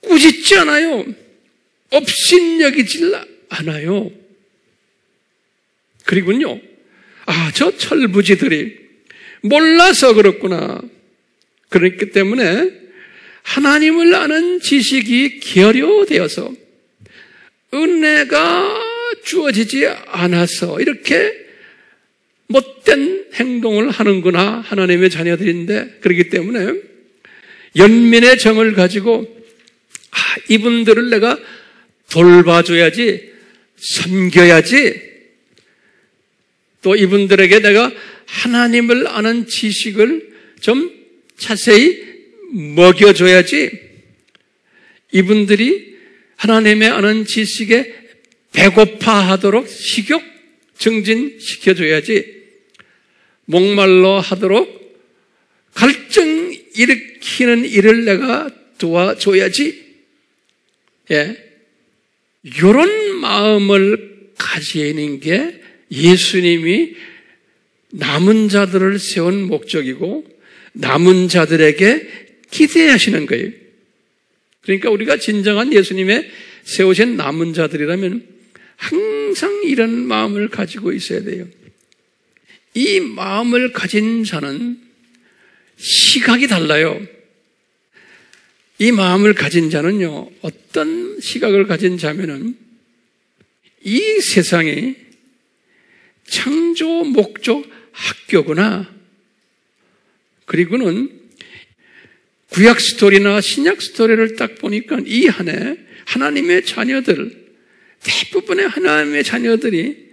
꾸짖지 않아요. 업신여기질 않아요. 그리고요, 저 철부지들이 몰라서 그렇구나. 그렇기 때문에 하나님을 아는 지식이 결여되어서 은혜가 주어지지 않아서 이렇게 못된 행동을 하는구나, 하나님의 자녀들인데. 그렇기 때문에 연민의 정을 가지고 이분들을 내가 돌봐줘야지, 섬겨야지, 또 이분들에게 내가 하나님을 아는 지식을 좀 자세히 먹여줘야지, 이분들이 하나님의 아는 지식에 배고파하도록 식욕 증진시켜줘야지, 목말라 하도록 갈증 일으키는 일을 내가 도와줘야지, 이런 마음을 가지는 게 예수님이 남은 자들을 세운 목적이고 남은 자들에게 기대하시는 거예요. 그러니까 우리가 진정한 예수님의 세우신 남은 자들이라면 항상 이런 마음을 가지고 있어야 돼요. 이 마음을 가진 자는 시각이 달라요. 이 마음을 가진 자는요, 어떤 시각을 가진 자면은 이 세상이 창조 목적 학교구나. 그리고는 구약 스토리나 신약 스토리를 딱 보니까 이 한 해 하나님의 자녀들, 대부분의 하나님의 자녀들이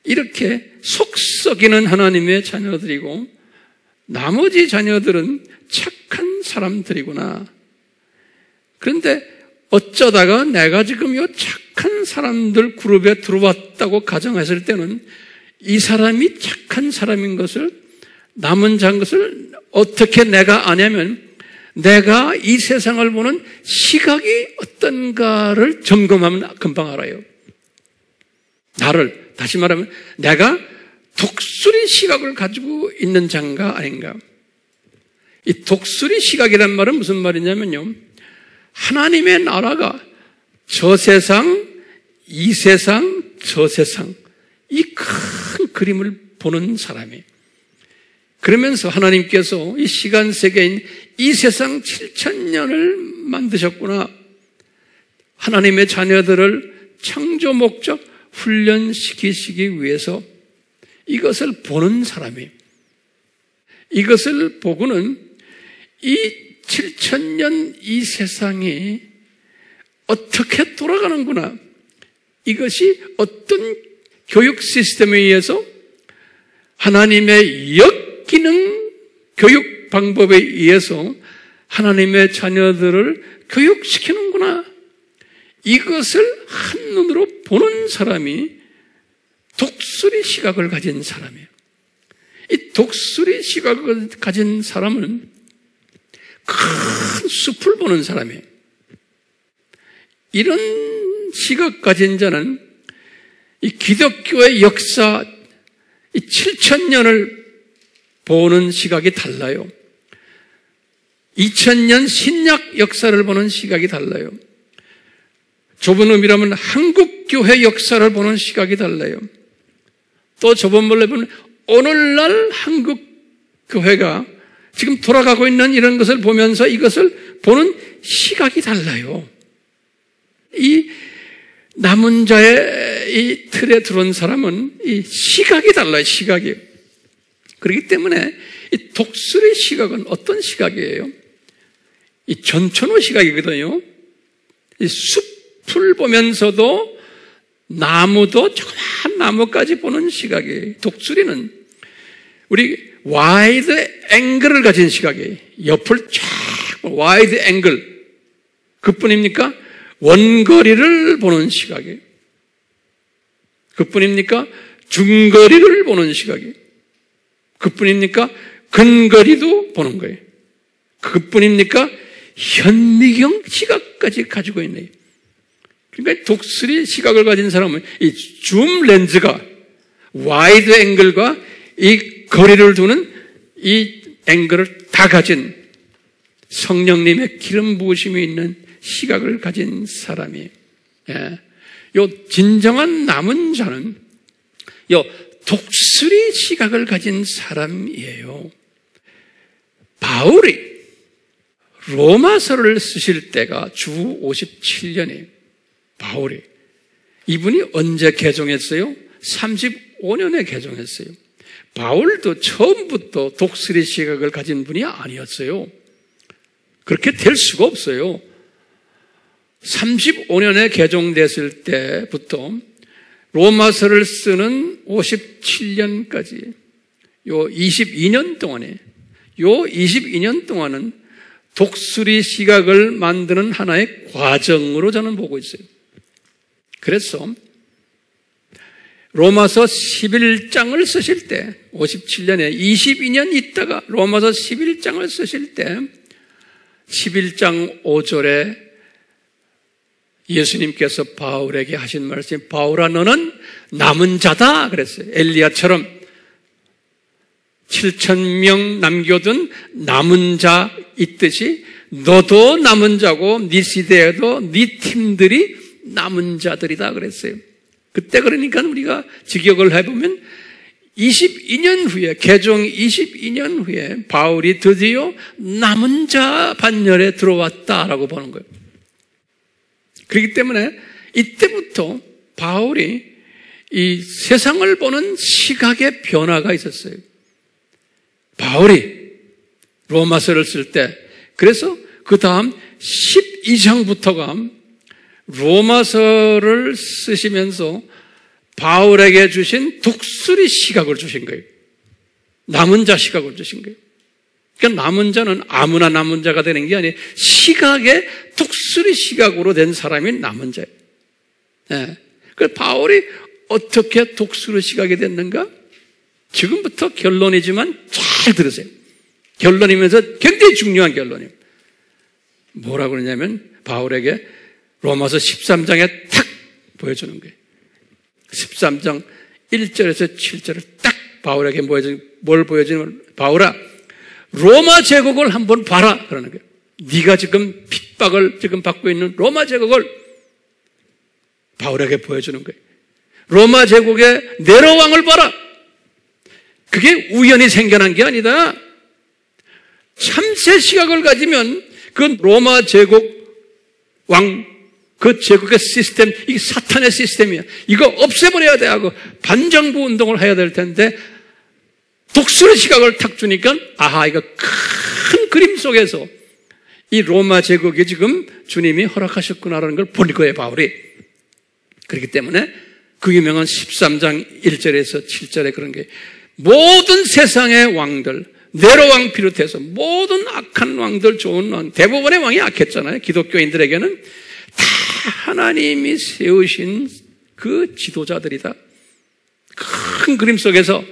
이렇게 속 썩이는 하나님의 자녀들이고 나머지 자녀들은 착한 사람들이구나. 그런데 어쩌다가 내가 지금 이 착한 사람들 그룹에 들어왔다고 가정했을 때는 이 사람이 착한 사람인 것을, 남은 자인 것을 어떻게 내가 아냐면 내가 이 세상을 보는 시각이 어떤가를 점검하면 금방 알아요. 나를, 다시 말하면 내가 독수리 시각을 가지고 있는 자인가 아닌가. 이 독수리 시각이란 말은 무슨 말이냐면요, 하나님의 나라가 저 세상, 이 세상, 저 세상, 이 큰 그림을 보는 사람이, 그러면서 하나님께서 이 시간 세계인 이 세상 7,000년을 만드셨구나. 하나님의 자녀들을 창조 목적 훈련시키시기 위해서 이것을 보는 사람이, 이것을 보고는 이 7,000년 이 세상이 어떻게 돌아가는구나, 이것이 어떤 교육 시스템에 의해서 하나님의 역기능 교육 방법에 의해서 하나님의 자녀들을 교육시키는구나, 이것을 한눈으로 보는 사람이 독수리 시각을 가진 사람이에요. 이 독수리 시각을 가진 사람은 큰 숲을 보는 사람이에요. 이런 시각 가진 자는 이 기독교의 역사, 이 7,000년을 보는 시각이 달라요. 2000년 신약 역사를 보는 시각이 달라요. 좁은 의미라면 한국교회 역사를 보는 시각이 달라요. 또 좁은 말로 보면 오늘날 한국교회가 지금 돌아가고 있는 이런 것을 보면서 이것을 보는 시각이 달라요. 이 남은 자의 이 틀에 들어온 사람은 이 시각이 달라요, 시각이. 그렇기 때문에 이 독수리 시각은 어떤 시각이에요? 이 전천후 시각이거든요. 이 숲을 보면서도 나무도 조그마한 나무까지 보는 시각이에요. 독수리는 우리 와이드 앵글을 가진 시각이에요. 옆을 쫙 와이드 앵글. 그뿐입니까? 원거리를 보는 시각이에요. 그뿐입니까? 중거리를 보는 시각이에요. 그뿐입니까? 근거리도 보는 거예요. 그뿐입니까? 현미경 시각까지 가지고 있네요. 그러니까 독수리 시각을 가진 사람은 이 줌 렌즈가 와이드 앵글과 이 거리를 두는 이 앵글을 다 가진 성령님의 기름 부으심이 있는 시각을 가진 사람이에요. 요 진정한 남은 자는 요 독수리 시각을 가진 사람이에요. 바울이 로마서를 쓰실 때가 주 57년이에요. 바울이. 이분이 언제 개종했어요? 35년에 개종했어요. 바울도 처음부터 독수리 시각을 가진 분이 아니었어요. 그렇게 될 수가 없어요. 35년에 개종됐을 때부터 로마서를 쓰는 57년까지 요 22년 동안은 독수리 시각을 만드는 하나의 과정으로 저는 보고 있어요. 그래서 로마서 11장을 쓰실 때 57년에 22년 있다가 로마서 11장을 쓰실 때 11장 5절에 예수님께서 바울에게 하신 말씀이 바울아 너는 남은 자다 그랬어요. 엘리야처럼 7,000명 남겨둔 남은 자 있듯이 너도 남은 자고 네 시대에도 네 팀들이 남은 자들이다 그랬어요. 그때 그러니까 우리가 직역을 해보면 22년 후에 개종 22년 후에 바울이 드디어 남은 자 반열에 들어왔다라고 보는 거예요. 그렇기 때문에 이때부터 바울이 이 세상을 보는 시각의 변화가 있었어요. 바울이 로마서를 쓸 때 그래서 그 다음 12장부터가 로마서를 쓰시면서 바울에게 주신 독수리 시각을 주신 거예요. 남은 자 시각을 주신 거예요. 그러니까 남은 자는 아무나 남은 자가 되는 게 아니에요. 시각의 독수리 시각으로 된 사람이 남은 자예요. 네. 그래서 바울이 어떻게 독수리 시각이 됐는가? 지금부터 결론이지만 잘 들으세요. 결론이면서 굉장히 중요한 결론이에요. 뭐라고 그러냐면 바울에게 로마서 13장에 탁 보여주는 거예요. 13장 1절에서 7절을 딱 바울에게 뭘 보여주냐면 바울아 로마 제국을 한번 봐라 그러는 거예요. 네가 지금 핍박을 지금 받고 있는 로마 제국을 바울에게 보여주는 거예요. 로마 제국의 네로 왕을 봐라. 그게 우연히 생겨난 게 아니다. 참새 시각을 가지면 그 로마 제국 왕, 그 제국의 시스템, 이게 사탄의 시스템이야. 이거 없애버려야 돼 하고 반정부 운동을 해야 될 텐데 독수리 시각을 탁 주니까 아하 이거 큰 그림 속에서 이 로마 제국이 지금 주님이 허락하셨구나라는 걸 본 거예요 바울이. 그렇기 때문에 그 유명한 13장 1절에서 7절에 그런 게 모든 세상의 왕들 네로 왕 비롯해서 모든 악한 왕들 좋은 왕 대부분의 왕이 악했잖아요. 기독교인들에게는 다 하나님이 세우신 그 지도자들이다. 큰 그림 속에서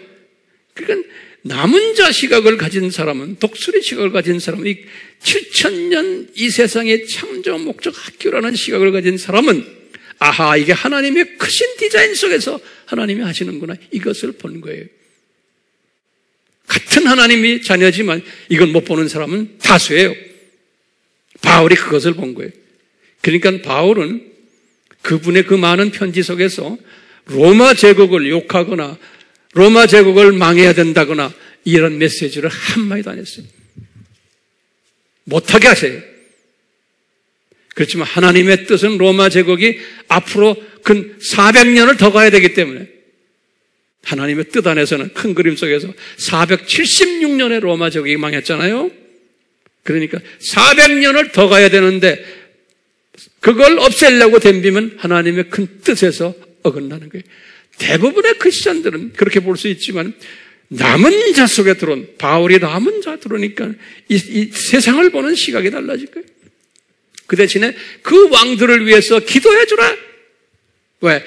그러니까 남은 자 시각을 가진 사람은 독수리 시각을 가진 사람은 이 7,000년 이 세상의 창조 목적 학교라는 시각을 가진 사람은 아하 이게 하나님의 크신 디자인 속에서 하나님이 하시는구나 이것을 본 거예요. 같은 하나님이 자녀지만 이건 못 보는 사람은 다수예요. 바울이 그것을 본 거예요. 그러니까 바울은 그분의 그 많은 편지 속에서 로마 제국을 욕하거나 로마 제국을 망해야 된다거나 이런 메시지를 한마디도 안 했어요. 못하게 하세요. 그렇지만 하나님의 뜻은 로마 제국이 앞으로 근 400년을 더 가야 되기 때문에 하나님의 뜻 안에서는 큰 그림 속에서 476년에 로마 제국이 망했잖아요. 그러니까 400년을 더 가야 되는데 그걸 없애려고 덤비면 하나님의 큰 뜻에서 어긋나는 거예요. 대부분의 크리스천들은 그렇게 볼 수 있지만 남은 자 속에 들어온 바울이 남은 자 들어오니까 이 세상을 보는 시각이 달라질 거예요. 그 대신에 그 왕들을 위해서 기도해 주라. 왜?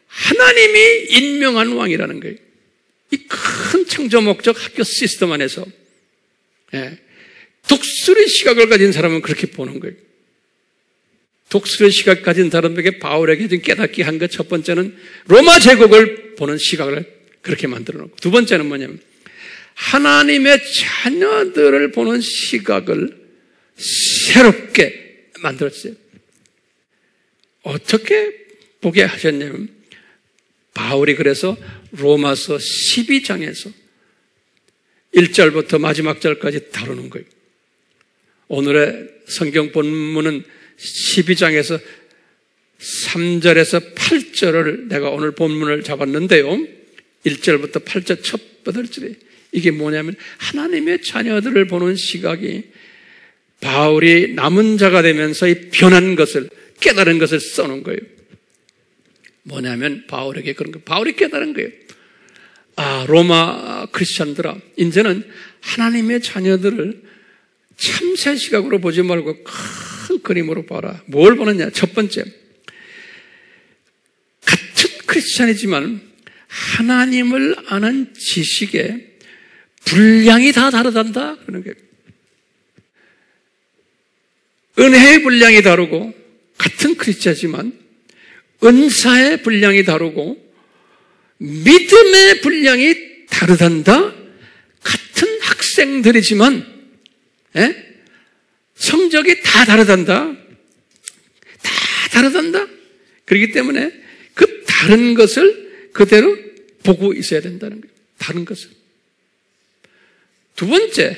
하나님이 임명한 왕이라는 거예요. 이 큰 창조 목적 학교 시스템 안에서 독수리 시각을 가진 사람은 그렇게 보는 거예요. 독수리 시각 가진 사람에게 바울에게 지금 깨닫게 한 것 첫 번째는 로마 제국을 보는 시각을 그렇게 만들어 놓고 두 번째는 뭐냐면 하나님의 자녀들을 보는 시각을 새롭게 만들었어요. 어떻게 보게 하셨냐면 바울이 그래서 로마서 12장에서 1절부터 마지막 절까지 다루는 거예요. 오늘의 성경 본문은 12장에서 3절에서 8절을 내가 오늘 본문을 잡았는데요. 1절부터 8절 첫 8절이 이게 뭐냐면 하나님의 자녀들을 보는 시각이 바울이 남은 자가 되면서 이 변한 것을 깨달은 것을 써놓은 거예요. 뭐냐면 바울에게 그런 거예요. 바울이 깨달은 거예요. 아, 로마 크리스찬들아, 이제는 하나님의 자녀들을 참새 시각으로 보지 말고 큰 그림으로 봐라. 뭘 보느냐? 첫 번째, 같은 크리스찬이지만 하나님을 아는 지식의 분량이 다 다르단다 그러는 거예요. 은혜의 분량이 다르고 같은 크리스찬이지만 은사의 분량이 다르고 믿음의 분량이 다르단다. 같은 학생들이지만 성적이 다 다르단다. 다 다르단다. 그렇기 때문에 그 다른 것을 그대로 보고 있어야 된다는 거예요. 다른 것을. 두 번째,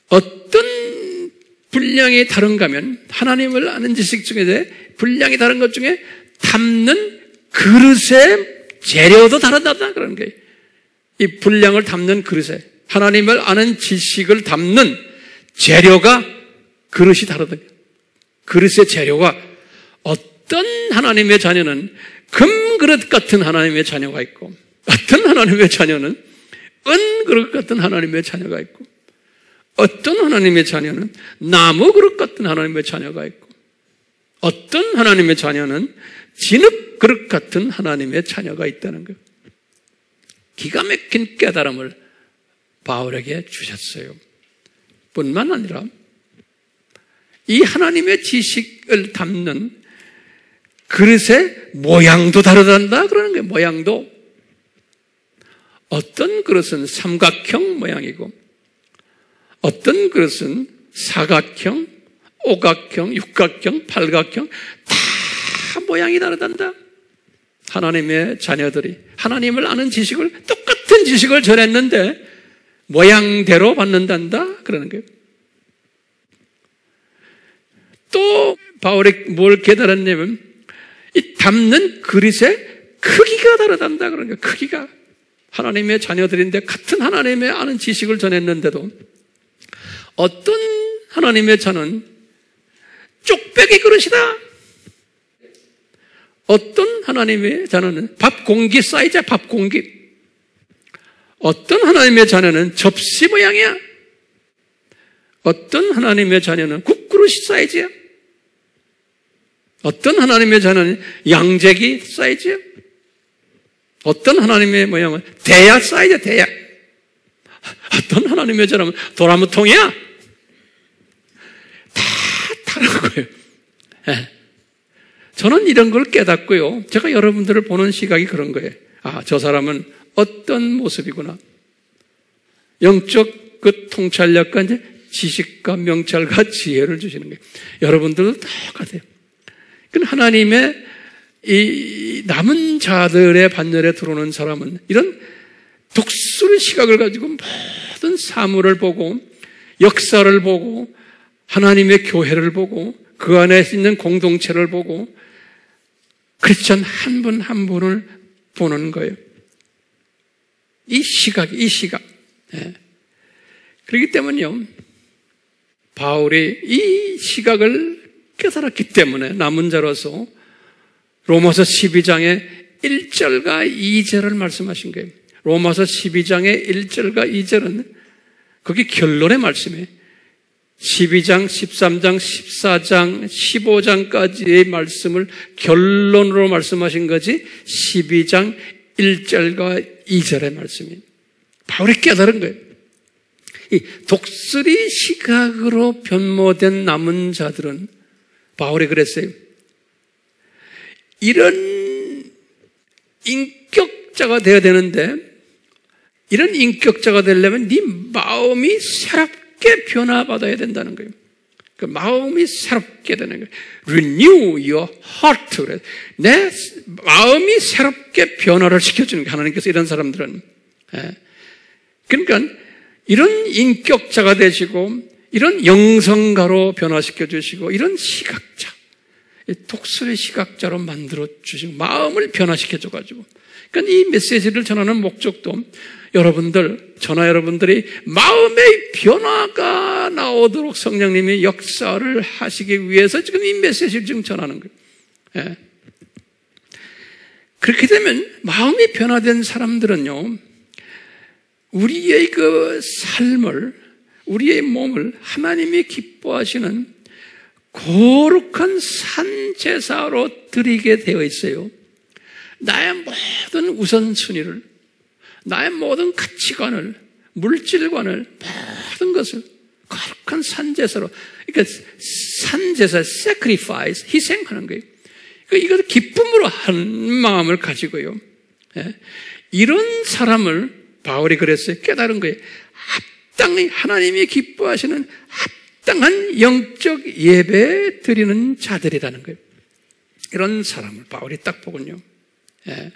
어떤 분량이 다른가 하면 하나님을 아는 지식 중에 분량이 다른 것 중에 담는 그릇의 재료도 다르다 그러는 거예요. 이 분량을 담는 그릇에 하나님을 아는 지식을 담는 재료가 그릇이 다르다. 그릇의 재료가 어떤 하나님의 자녀는 금 그릇 같은 하나님의 자녀가 있고 어떤 하나님의 자녀는 은 그릇 같은 하나님의 자녀가 있고 어떤 하나님의 자녀는 나무 그릇 같은 하나님의 자녀가 있고 어떤 하나님의 자녀는 진흙 그릇 같은 하나님의 자녀가 있다는 거예요. 기가 막힌 깨달음을 바울에게 주셨어요. 뿐만 아니라 이 하나님의 지식을 담는 그릇의 모양도 다르단다 그러는 거예요. 모양도. 어떤 그릇은 삼각형 모양이고 어떤 그릇은 사각형, 오각형, 육각형, 팔각형 다 모양이 다르단다. 하나님의 자녀들이 하나님을 아는 지식을 똑같은 지식을 전했는데 모양대로 받는단다 그러는 거예요. 또 바울이 뭘 깨달았냐면 이 담는 그릇의 크기가 다르단다 그러는 거예요. 크기가. 하나님의 자녀들인데 같은 하나님의 아는 지식을 전했는데도 어떤 하나님의 자는 쪽배기 그릇이다. 어떤 하나님의 자녀는 밥 공기 사이즈야. 밥 공기. 어떤 하나님의 자녀는 접시 모양이야. 어떤 하나님의 자녀는 국그릇이 사이즈야. 어떤 하나님의 자녀는 양재기 사이즈야. 어떤 하나님의 모양은 대야 사이즈야. 대야. 어떤 하나님의 자녀는 도라무통이야. 다 다른 거예요. 네. 저는 이런 걸 깨닫고요. 제가 여러분들을 보는 시각이 그런 거예요. 아, 저 사람은 어떤 모습이구나. 영적 그 통찰력과 이제 지식과 명찰과 지혜를 주시는 거예요. 여러분들도 똑같아요. 그럼 하나님의 이 남은 자들의 반열에 들어오는 사람은 이런 독수리 시각을 가지고 모든 사물을 보고 역사를 보고 하나님의 교회를 보고 그 안에 있는 공동체를 보고 크리스천 한 분 한 분을 보는 거예요. 이 시각. 네. 그렇기 때문에요. 바울이 이 시각을 깨달았기 때문에 남은 자로서 로마서 12장의 1절과 2절을 말씀하신 거예요. 로마서 12장의 1절과 2절은 그게 결론의 말씀이에요. 12장, 13장, 14장, 15장까지의 말씀을 결론으로 말씀하신 거지 12장 1절과 2절의 말씀이에요. 바울이 깨달은 거예요. 이 독수리 시각으로 변모된 남은 자들은 바울이 그랬어요. 이런 인격자가 되어야 되는데 이런 인격자가 되려면 네 마음이 새롭게 변화받아야 된다는 거예요. 그 마음이 새롭게 되는 거예요. Renew your heart. 내 마음이 새롭게 변화를 시켜주는 거예요. 하나님께서 이런 사람들은. 그러니까 이런 인격자가 되시고 이런 영성가로 변화시켜 주시고 이런 시각자, 독수리 시각자로 만들어 주시고 마음을 변화시켜 줘가지고, 그러니까 이 메시지를 전하는 목적도 여러분들, 저나 여러분들이 마음의 변화가 나오도록 성령님이 역사를 하시기 위해서 지금 이 메시지를 지금 전하는 거예요. 예. 그렇게 되면 마음이 변화된 사람들은요, 우리의 그 삶을, 우리의 몸을 하나님이 기뻐하시는 거룩한 산제사로 드리게 되어 있어요. 나의 모든 우선순위를, 나의 모든 가치관을, 물질관을, 모든 것을 거룩한 산제사로, 그러니까 산제사, sacrifice, 희생하는 거예요. 그러니까 이것을 기쁨으로 하는 마음을 가지고요. 예? 이런 사람을 바울이 그랬어요. 깨달은 거예요. 합당히 하나님이 기뻐하시는 합당한 영적 예배 드리는 자들이라는 거예요. 이런 사람을 바울이 딱 보군요. 예.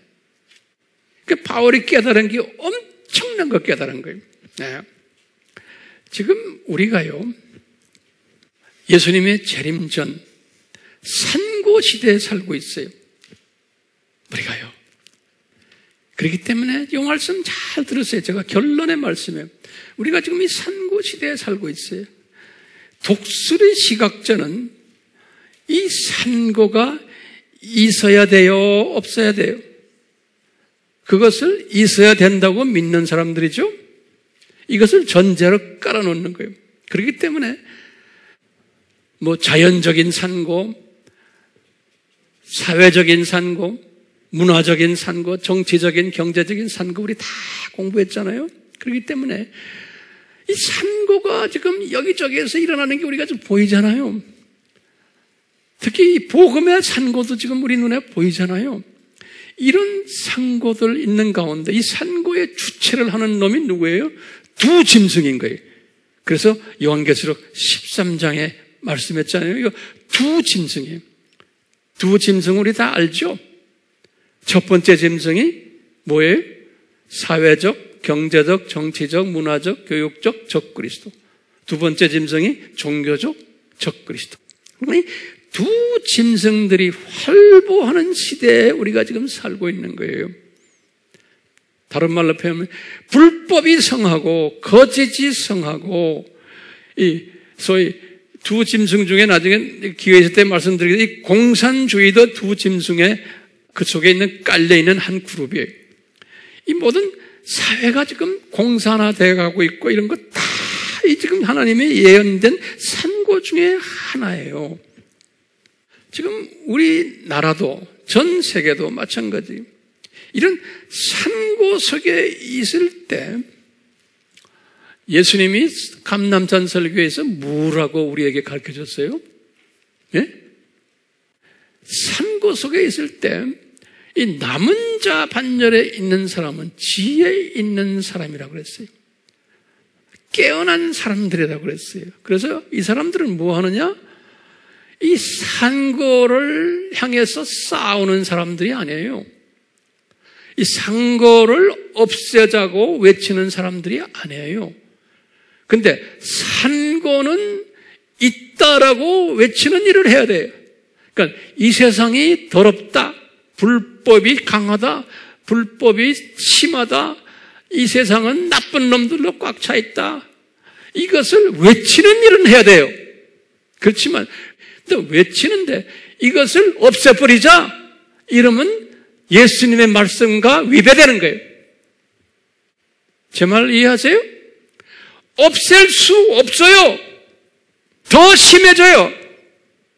그 바울이 깨달은 게 엄청난 거 깨달은 거예요. 예. 지금 우리가요, 예수님의 재림 전 산고 시대에 살고 있어요. 우리가요. 그렇기 때문에 이 말씀 잘 들으세요. 제가 결론의 말씀이에요. 우리가 지금 이 산고 시대에 살고 있어요. 독수리 시각자는 이 산고가 있어야 돼요? 없어야 돼요? 그것을 있어야 된다고 믿는 사람들이죠. 이것을 전제로 깔아놓는 거예요. 그렇기 때문에 뭐 자연적인 산고, 사회적인 산고, 문화적인 산고, 정치적인, 경제적인 산고 우리 다 공부했잖아요. 그렇기 때문에 이 산고가 지금 여기저기에서 일어나는 게 우리가 좀 보이잖아요. 특히 이 복음의 산고도 지금 우리 눈에 보이잖아요. 이런 산고들 있는 가운데 이 산고의 주체를 하는 놈이 누구예요? 두 짐승인 거예요. 그래서 요한계시록 13장에 말씀했잖아요. 이거 두 짐승이에요. 두 짐승 우리 다 알죠? 첫 번째 짐승이 뭐예요? 사회적, 경제적, 정치적, 문화적, 교육적 적그리스도. 두 번째 짐승이 종교적 적그리스도. 두 짐승들이 활보하는 시대에 우리가 지금 살고 있는 거예요. 다른 말로 표현하면 불법이 성하고 거짓이 성하고, 이 소위 두 짐승 중에 나중에 기회 있을 때 말씀드리겠는데, 이 공산주의도 두 짐승의 그 속에 있는 깔려있는 한 그룹이에요. 이 모든 사회가 지금 공산화되어 가고 있고 이런 것 다 지금 하나님의 예언된 산고 중에 하나예요. 지금 우리나라도 전 세계도 마찬가지. 이런 산고 속에 있을 때 예수님이 감람산 설교에서 뭐라고 우리에게 가르쳐줬어요? 예? 산고 속에 있을 때 이 남은 자 반열에 있는 사람은 지혜 있는 사람이라고 그랬어요. 깨어난 사람들이라고 그랬어요. 그래서 이 사람들은 뭐 하느냐? 이 산고를 향해서 싸우는 사람들이 아니에요. 이 산고를 없애자고 외치는 사람들이 아니에요. 근데 산고는 있다라고 외치는 일을 해야 돼요. 그러니까 이 세상이 더럽다, 불법이 강하다, 불법이 심하다, 이 세상은 나쁜 놈들로 꽉 차 있다, 이것을 외치는 일은 해야 돼요. 그렇지만 또 외치는데 이것을 없애버리자 이러면 예수님의 말씀과 위배되는 거예요. 제 말 이해하세요? 없앨 수 없어요. 더 심해져요.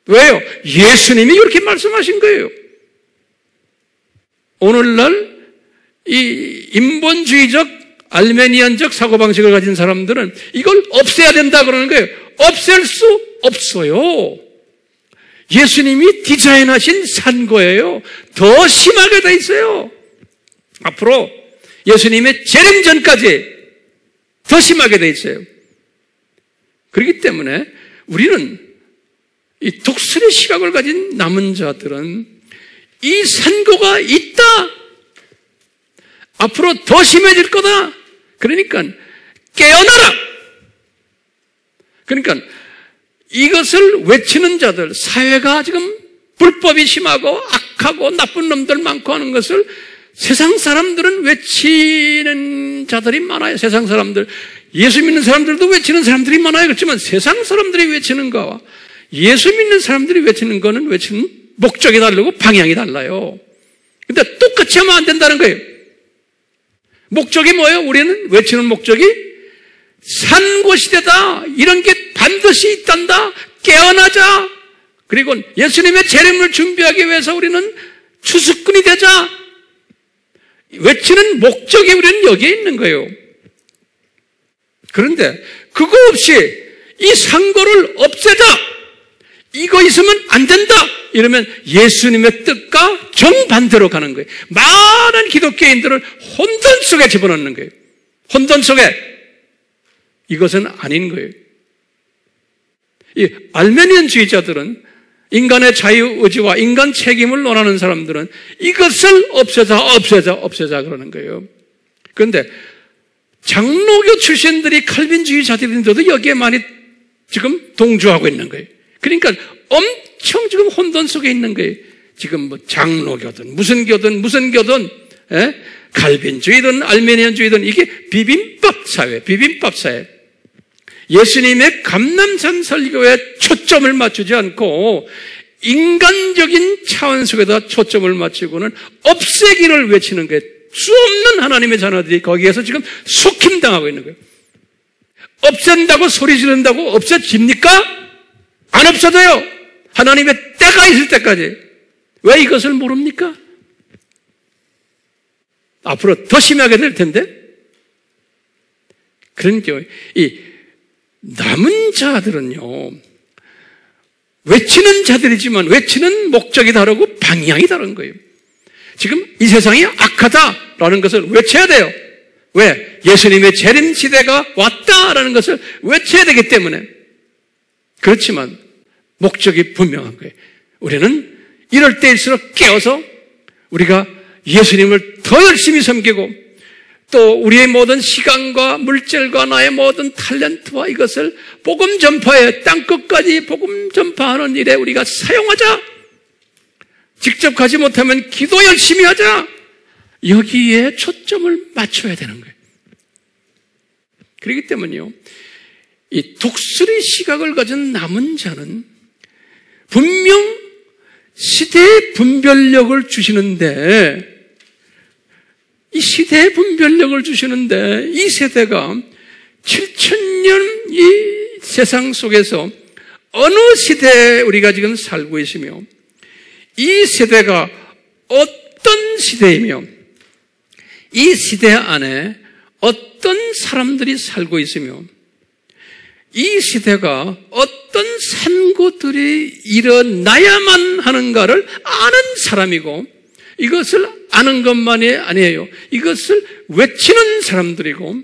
왜요? 예수님이 이렇게 말씀하신 거예요. 오늘날 이 인본주의적 알메니안적 사고방식을 가진 사람들은 이걸 없애야 된다 그러는 거예요. 없앨 수 없어요. 예수님이 디자인하신 산고예요. 더 심하게 돼 있어요. 앞으로 예수님의 재림 전까지 더 심하게 돼 있어요. 그렇기 때문에 우리는 이 독수리 시각을 가진 남은 자들은 이 산고가 있다. 앞으로 더 심해질 거다. 그러니까 깨어나라. 그러니까 이것을 외치는 자들, 사회가 지금 불법이 심하고 악하고 나쁜 놈들 많고 하는 것을 세상 사람들은 외치는 자들이 많아요. 세상 사람들, 예수 믿는 사람들도 외치는 사람들이 많아요. 그렇지만 세상 사람들이 외치는 거와 예수 믿는 사람들이 외치는 거는 외치는 목적이 다르고 방향이 달라요. 근데 똑같이 하면 안 된다는 거예요. 목적이 뭐예요? 우리는 외치는 목적이 산고시대다. 이런 게 반드시 있단다. 깨어나자. 그리고 예수님의 재림을 준비하기 위해서 우리는 추수꾼이 되자. 외치는 목적이 우리는 여기에 있는 거예요. 그런데 그거 없이 이 상고를 없애자. 이거 있으면 안 된다. 이러면 예수님의 뜻과 정반대로 가는 거예요. 많은 기독교인들을 혼돈 속에 집어넣는 거예요. 혼돈 속에. 이것은 아닌 거예요. 이 알메니언주의자들은 인간의 자유의지와 인간 책임을 논하는 사람들은 이것을 없애자 그러는 거예요. 그런데 장로교 출신들이 칼빈주의자들인데도 여기에 많이 지금 동조하고 있는 거예요. 그러니까 엄청 지금 혼돈 속에 있는 거예요. 지금 뭐 장로교든 무슨 교든 칼빈주의든 알메니언주의든 이게 비빔밥 사회. 예수님의 감람산 설교에 초점을 맞추지 않고 인간적인 차원 속에다 초점을 맞추고는 없애기를 외치는 거예요. 수 없는 하나님의 자녀들이 거기에서 지금 속힘당하고 있는 거예요. 없앤다고 소리 지른다고 없어집니까? 안 없어져요. 하나님의 때가 있을 때까지. 왜 이것을 모릅니까? 앞으로 더 심하게 될 텐데. 그러니까 이 남은 자들은요, 외치는 자들이지만 외치는 목적이 다르고 방향이 다른 거예요. 지금 이 세상이 악하다라는 것을 외쳐야 돼요. 왜? 예수님의 재림 시대가 왔다라는 것을 외쳐야 되기 때문에. 그렇지만 목적이 분명한 거예요. 우리는 이럴 때일수록 깨어서 우리가 예수님을 더 열심히 섬기고 또 우리의 모든 시간과 물질과 나의 모든 탤런트와 이것을 복음 전파에 땅끝까지 복음 전파하는 일에 우리가 사용하자. 직접 가지 못하면 기도 열심히 하자. 여기에 초점을 맞춰야 되는 거예요. 그렇기 때문에요, 이 독수리 시각을 가진 남은 자는 분명 시대의 분별력을 주시는데, 이 시대의 분별력을 주시는데 이 세대가 7,000년 이 세상 속에서 어느 시대에 우리가 지금 살고 있으며 이 세대가 어떤 시대이며 이 시대 안에 어떤 사람들이 살고 있으며 이 시대가 어떤 산고들이 일어나야만 하는가를 아는 사람이고, 이것을 아는 것만이 아니에요. 이것을 외치는 사람들이고,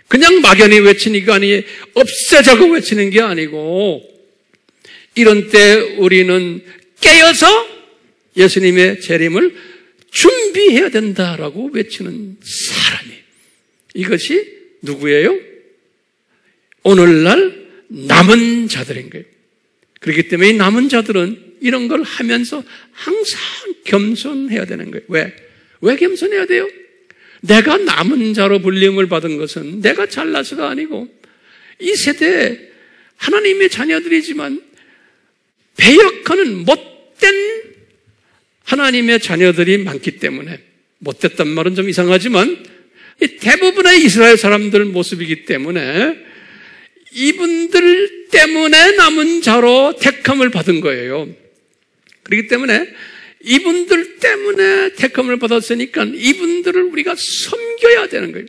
그냥 막연히 외치는 게 아니에요. 없애자고 외치는 게 아니고, 이런 때 우리는 깨어서 예수님의 재림을 준비해야 된다라고 외치는 사람이, 이것이 누구예요? 오늘날 남은 자들인 거예요. 그렇기 때문에 이 남은 자들은 이런 걸 하면서 항상 겸손해야 되는 거예요. 왜 겸손해야 돼요? 내가 남은 자로 불림을 받은 것은 내가 잘나서가 아니고 이 세대에 하나님의 자녀들이지만 배역하는 못된 하나님의 자녀들이 많기 때문에, 못됐단 말은 좀 이상하지만 대부분의 이스라엘 사람들 모습이기 때문에 이분들 때문에 남은 자로 택함을 받은 거예요. 그렇기 때문에 이분들 때문에 택함을 받았으니까 이분들을 우리가 섬겨야 되는 거예요.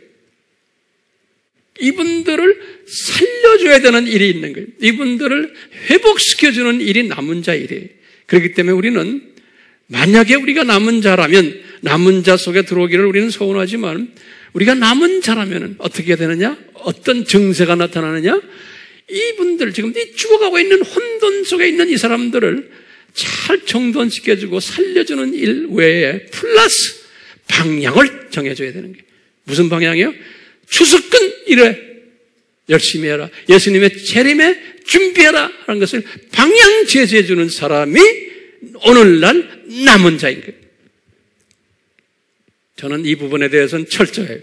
이분들을 살려줘야 되는 일이 있는 거예요. 이분들을 회복시켜주는 일이 남은 자 일이에요. 그렇기 때문에 우리는 만약에 우리가 남은 자라면 남은 자 속에 들어오기를 우리는 소원하지만, 우리가 남은 자라면 어떻게 해야 되느냐? 어떤 증세가 나타나느냐? 이분들, 지금 이 죽어가고 있는 혼돈 속에 있는 이 사람들을 잘 정돈시켜주고 살려주는 일 외에 플러스 방향을 정해줘야 되는 거예요. 무슨 방향이요? 추수꾼 일에 열심히 해라. 예수님의 재림에 준비해라 하는 것을 방향 제시해 주는 사람이 오늘날 남은 자인 거예요. 저는 이 부분에 대해서는 철저해요.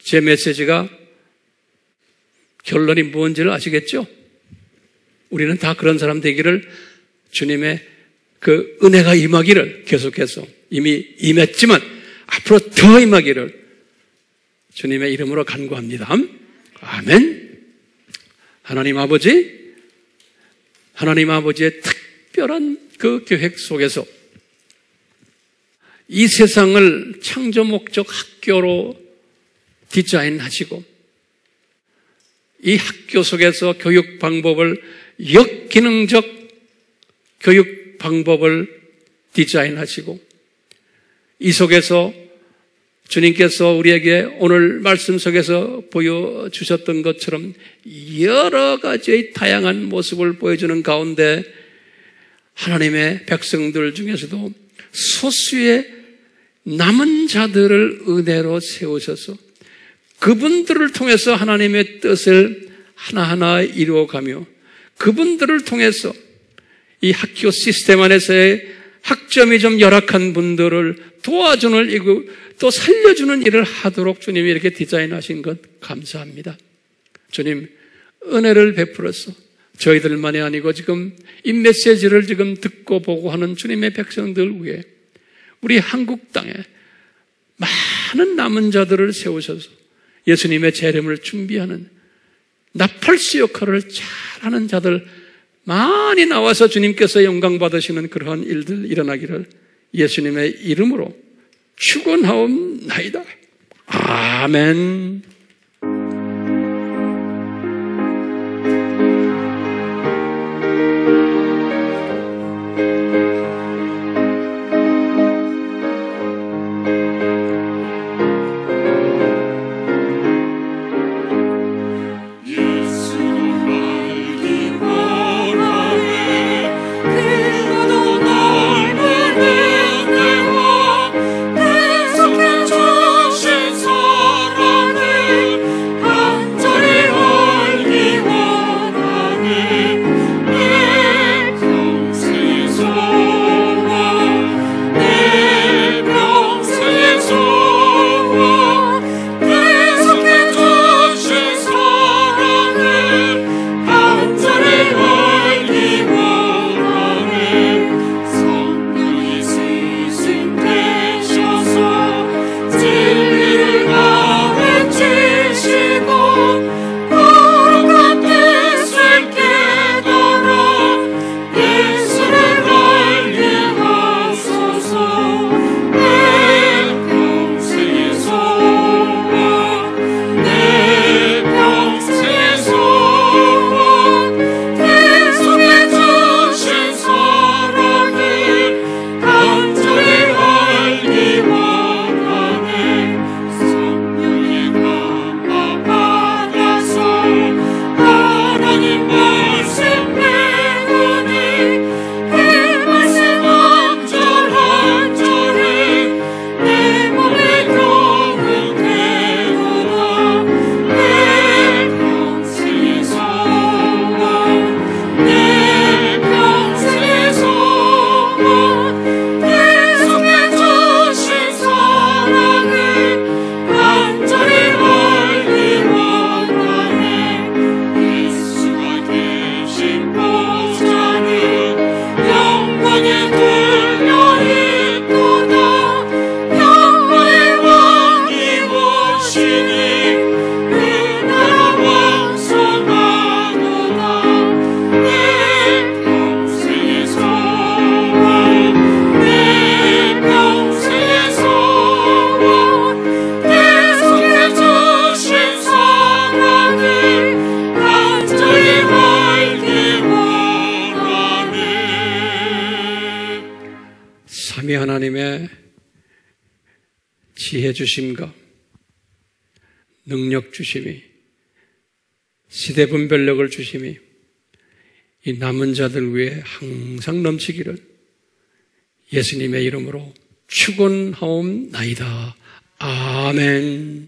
제 메시지가 결론이 뭔지를 아시겠죠? 우리는 다 그런 사람 되기를, 주님의 그 은혜가 임하기를, 계속해서 이미 임했지만 앞으로 더 임하기를 주님의 이름으로 간구합니다. 아멘. 하나님 아버지의 특별한 그 계획 속에서 이 세상을 창조 목적 학교로 디자인하시고, 이 학교 속에서 교육 방법을, 역기능적 교육 방법을 디자인하시고, 이 속에서 주님께서 우리에게 오늘 말씀 속에서 보여주셨던 것처럼 여러 가지의 다양한 모습을 보여주는 가운데 하나님의 백성들 중에서도 소수의 남은 자들을 은혜로 세우셔서 그분들을 통해서 하나님의 뜻을 하나하나 이루어가며, 그분들을 통해서 이 학교 시스템 안에서의 학점이 좀 열악한 분들을 도와주는 일을, 또 살려주는 일을 하도록 주님이 이렇게 디자인하신 것 감사합니다. 주님, 은혜를 베풀어서 저희들만이 아니고 지금 이 메시지를 지금 듣고 보고 하는 주님의 백성들 위해 우리 한국 땅에 많은 남은 자들을 세우셔서 예수님의 재림을 준비하는 나팔수 역할을 잘하는 자들 많이 나와서 주님께서 영광 받으시는 그러한 일들 일어나기를 예수님의 이름으로 축원하옵나이다. 아멘. 하나님의 지혜 주심과 능력 주심이, 시대 분별력을 주심이 이 남은 자들 위해 항상 넘치기를 예수님의 이름으로 축원하옵나이다. 아멘.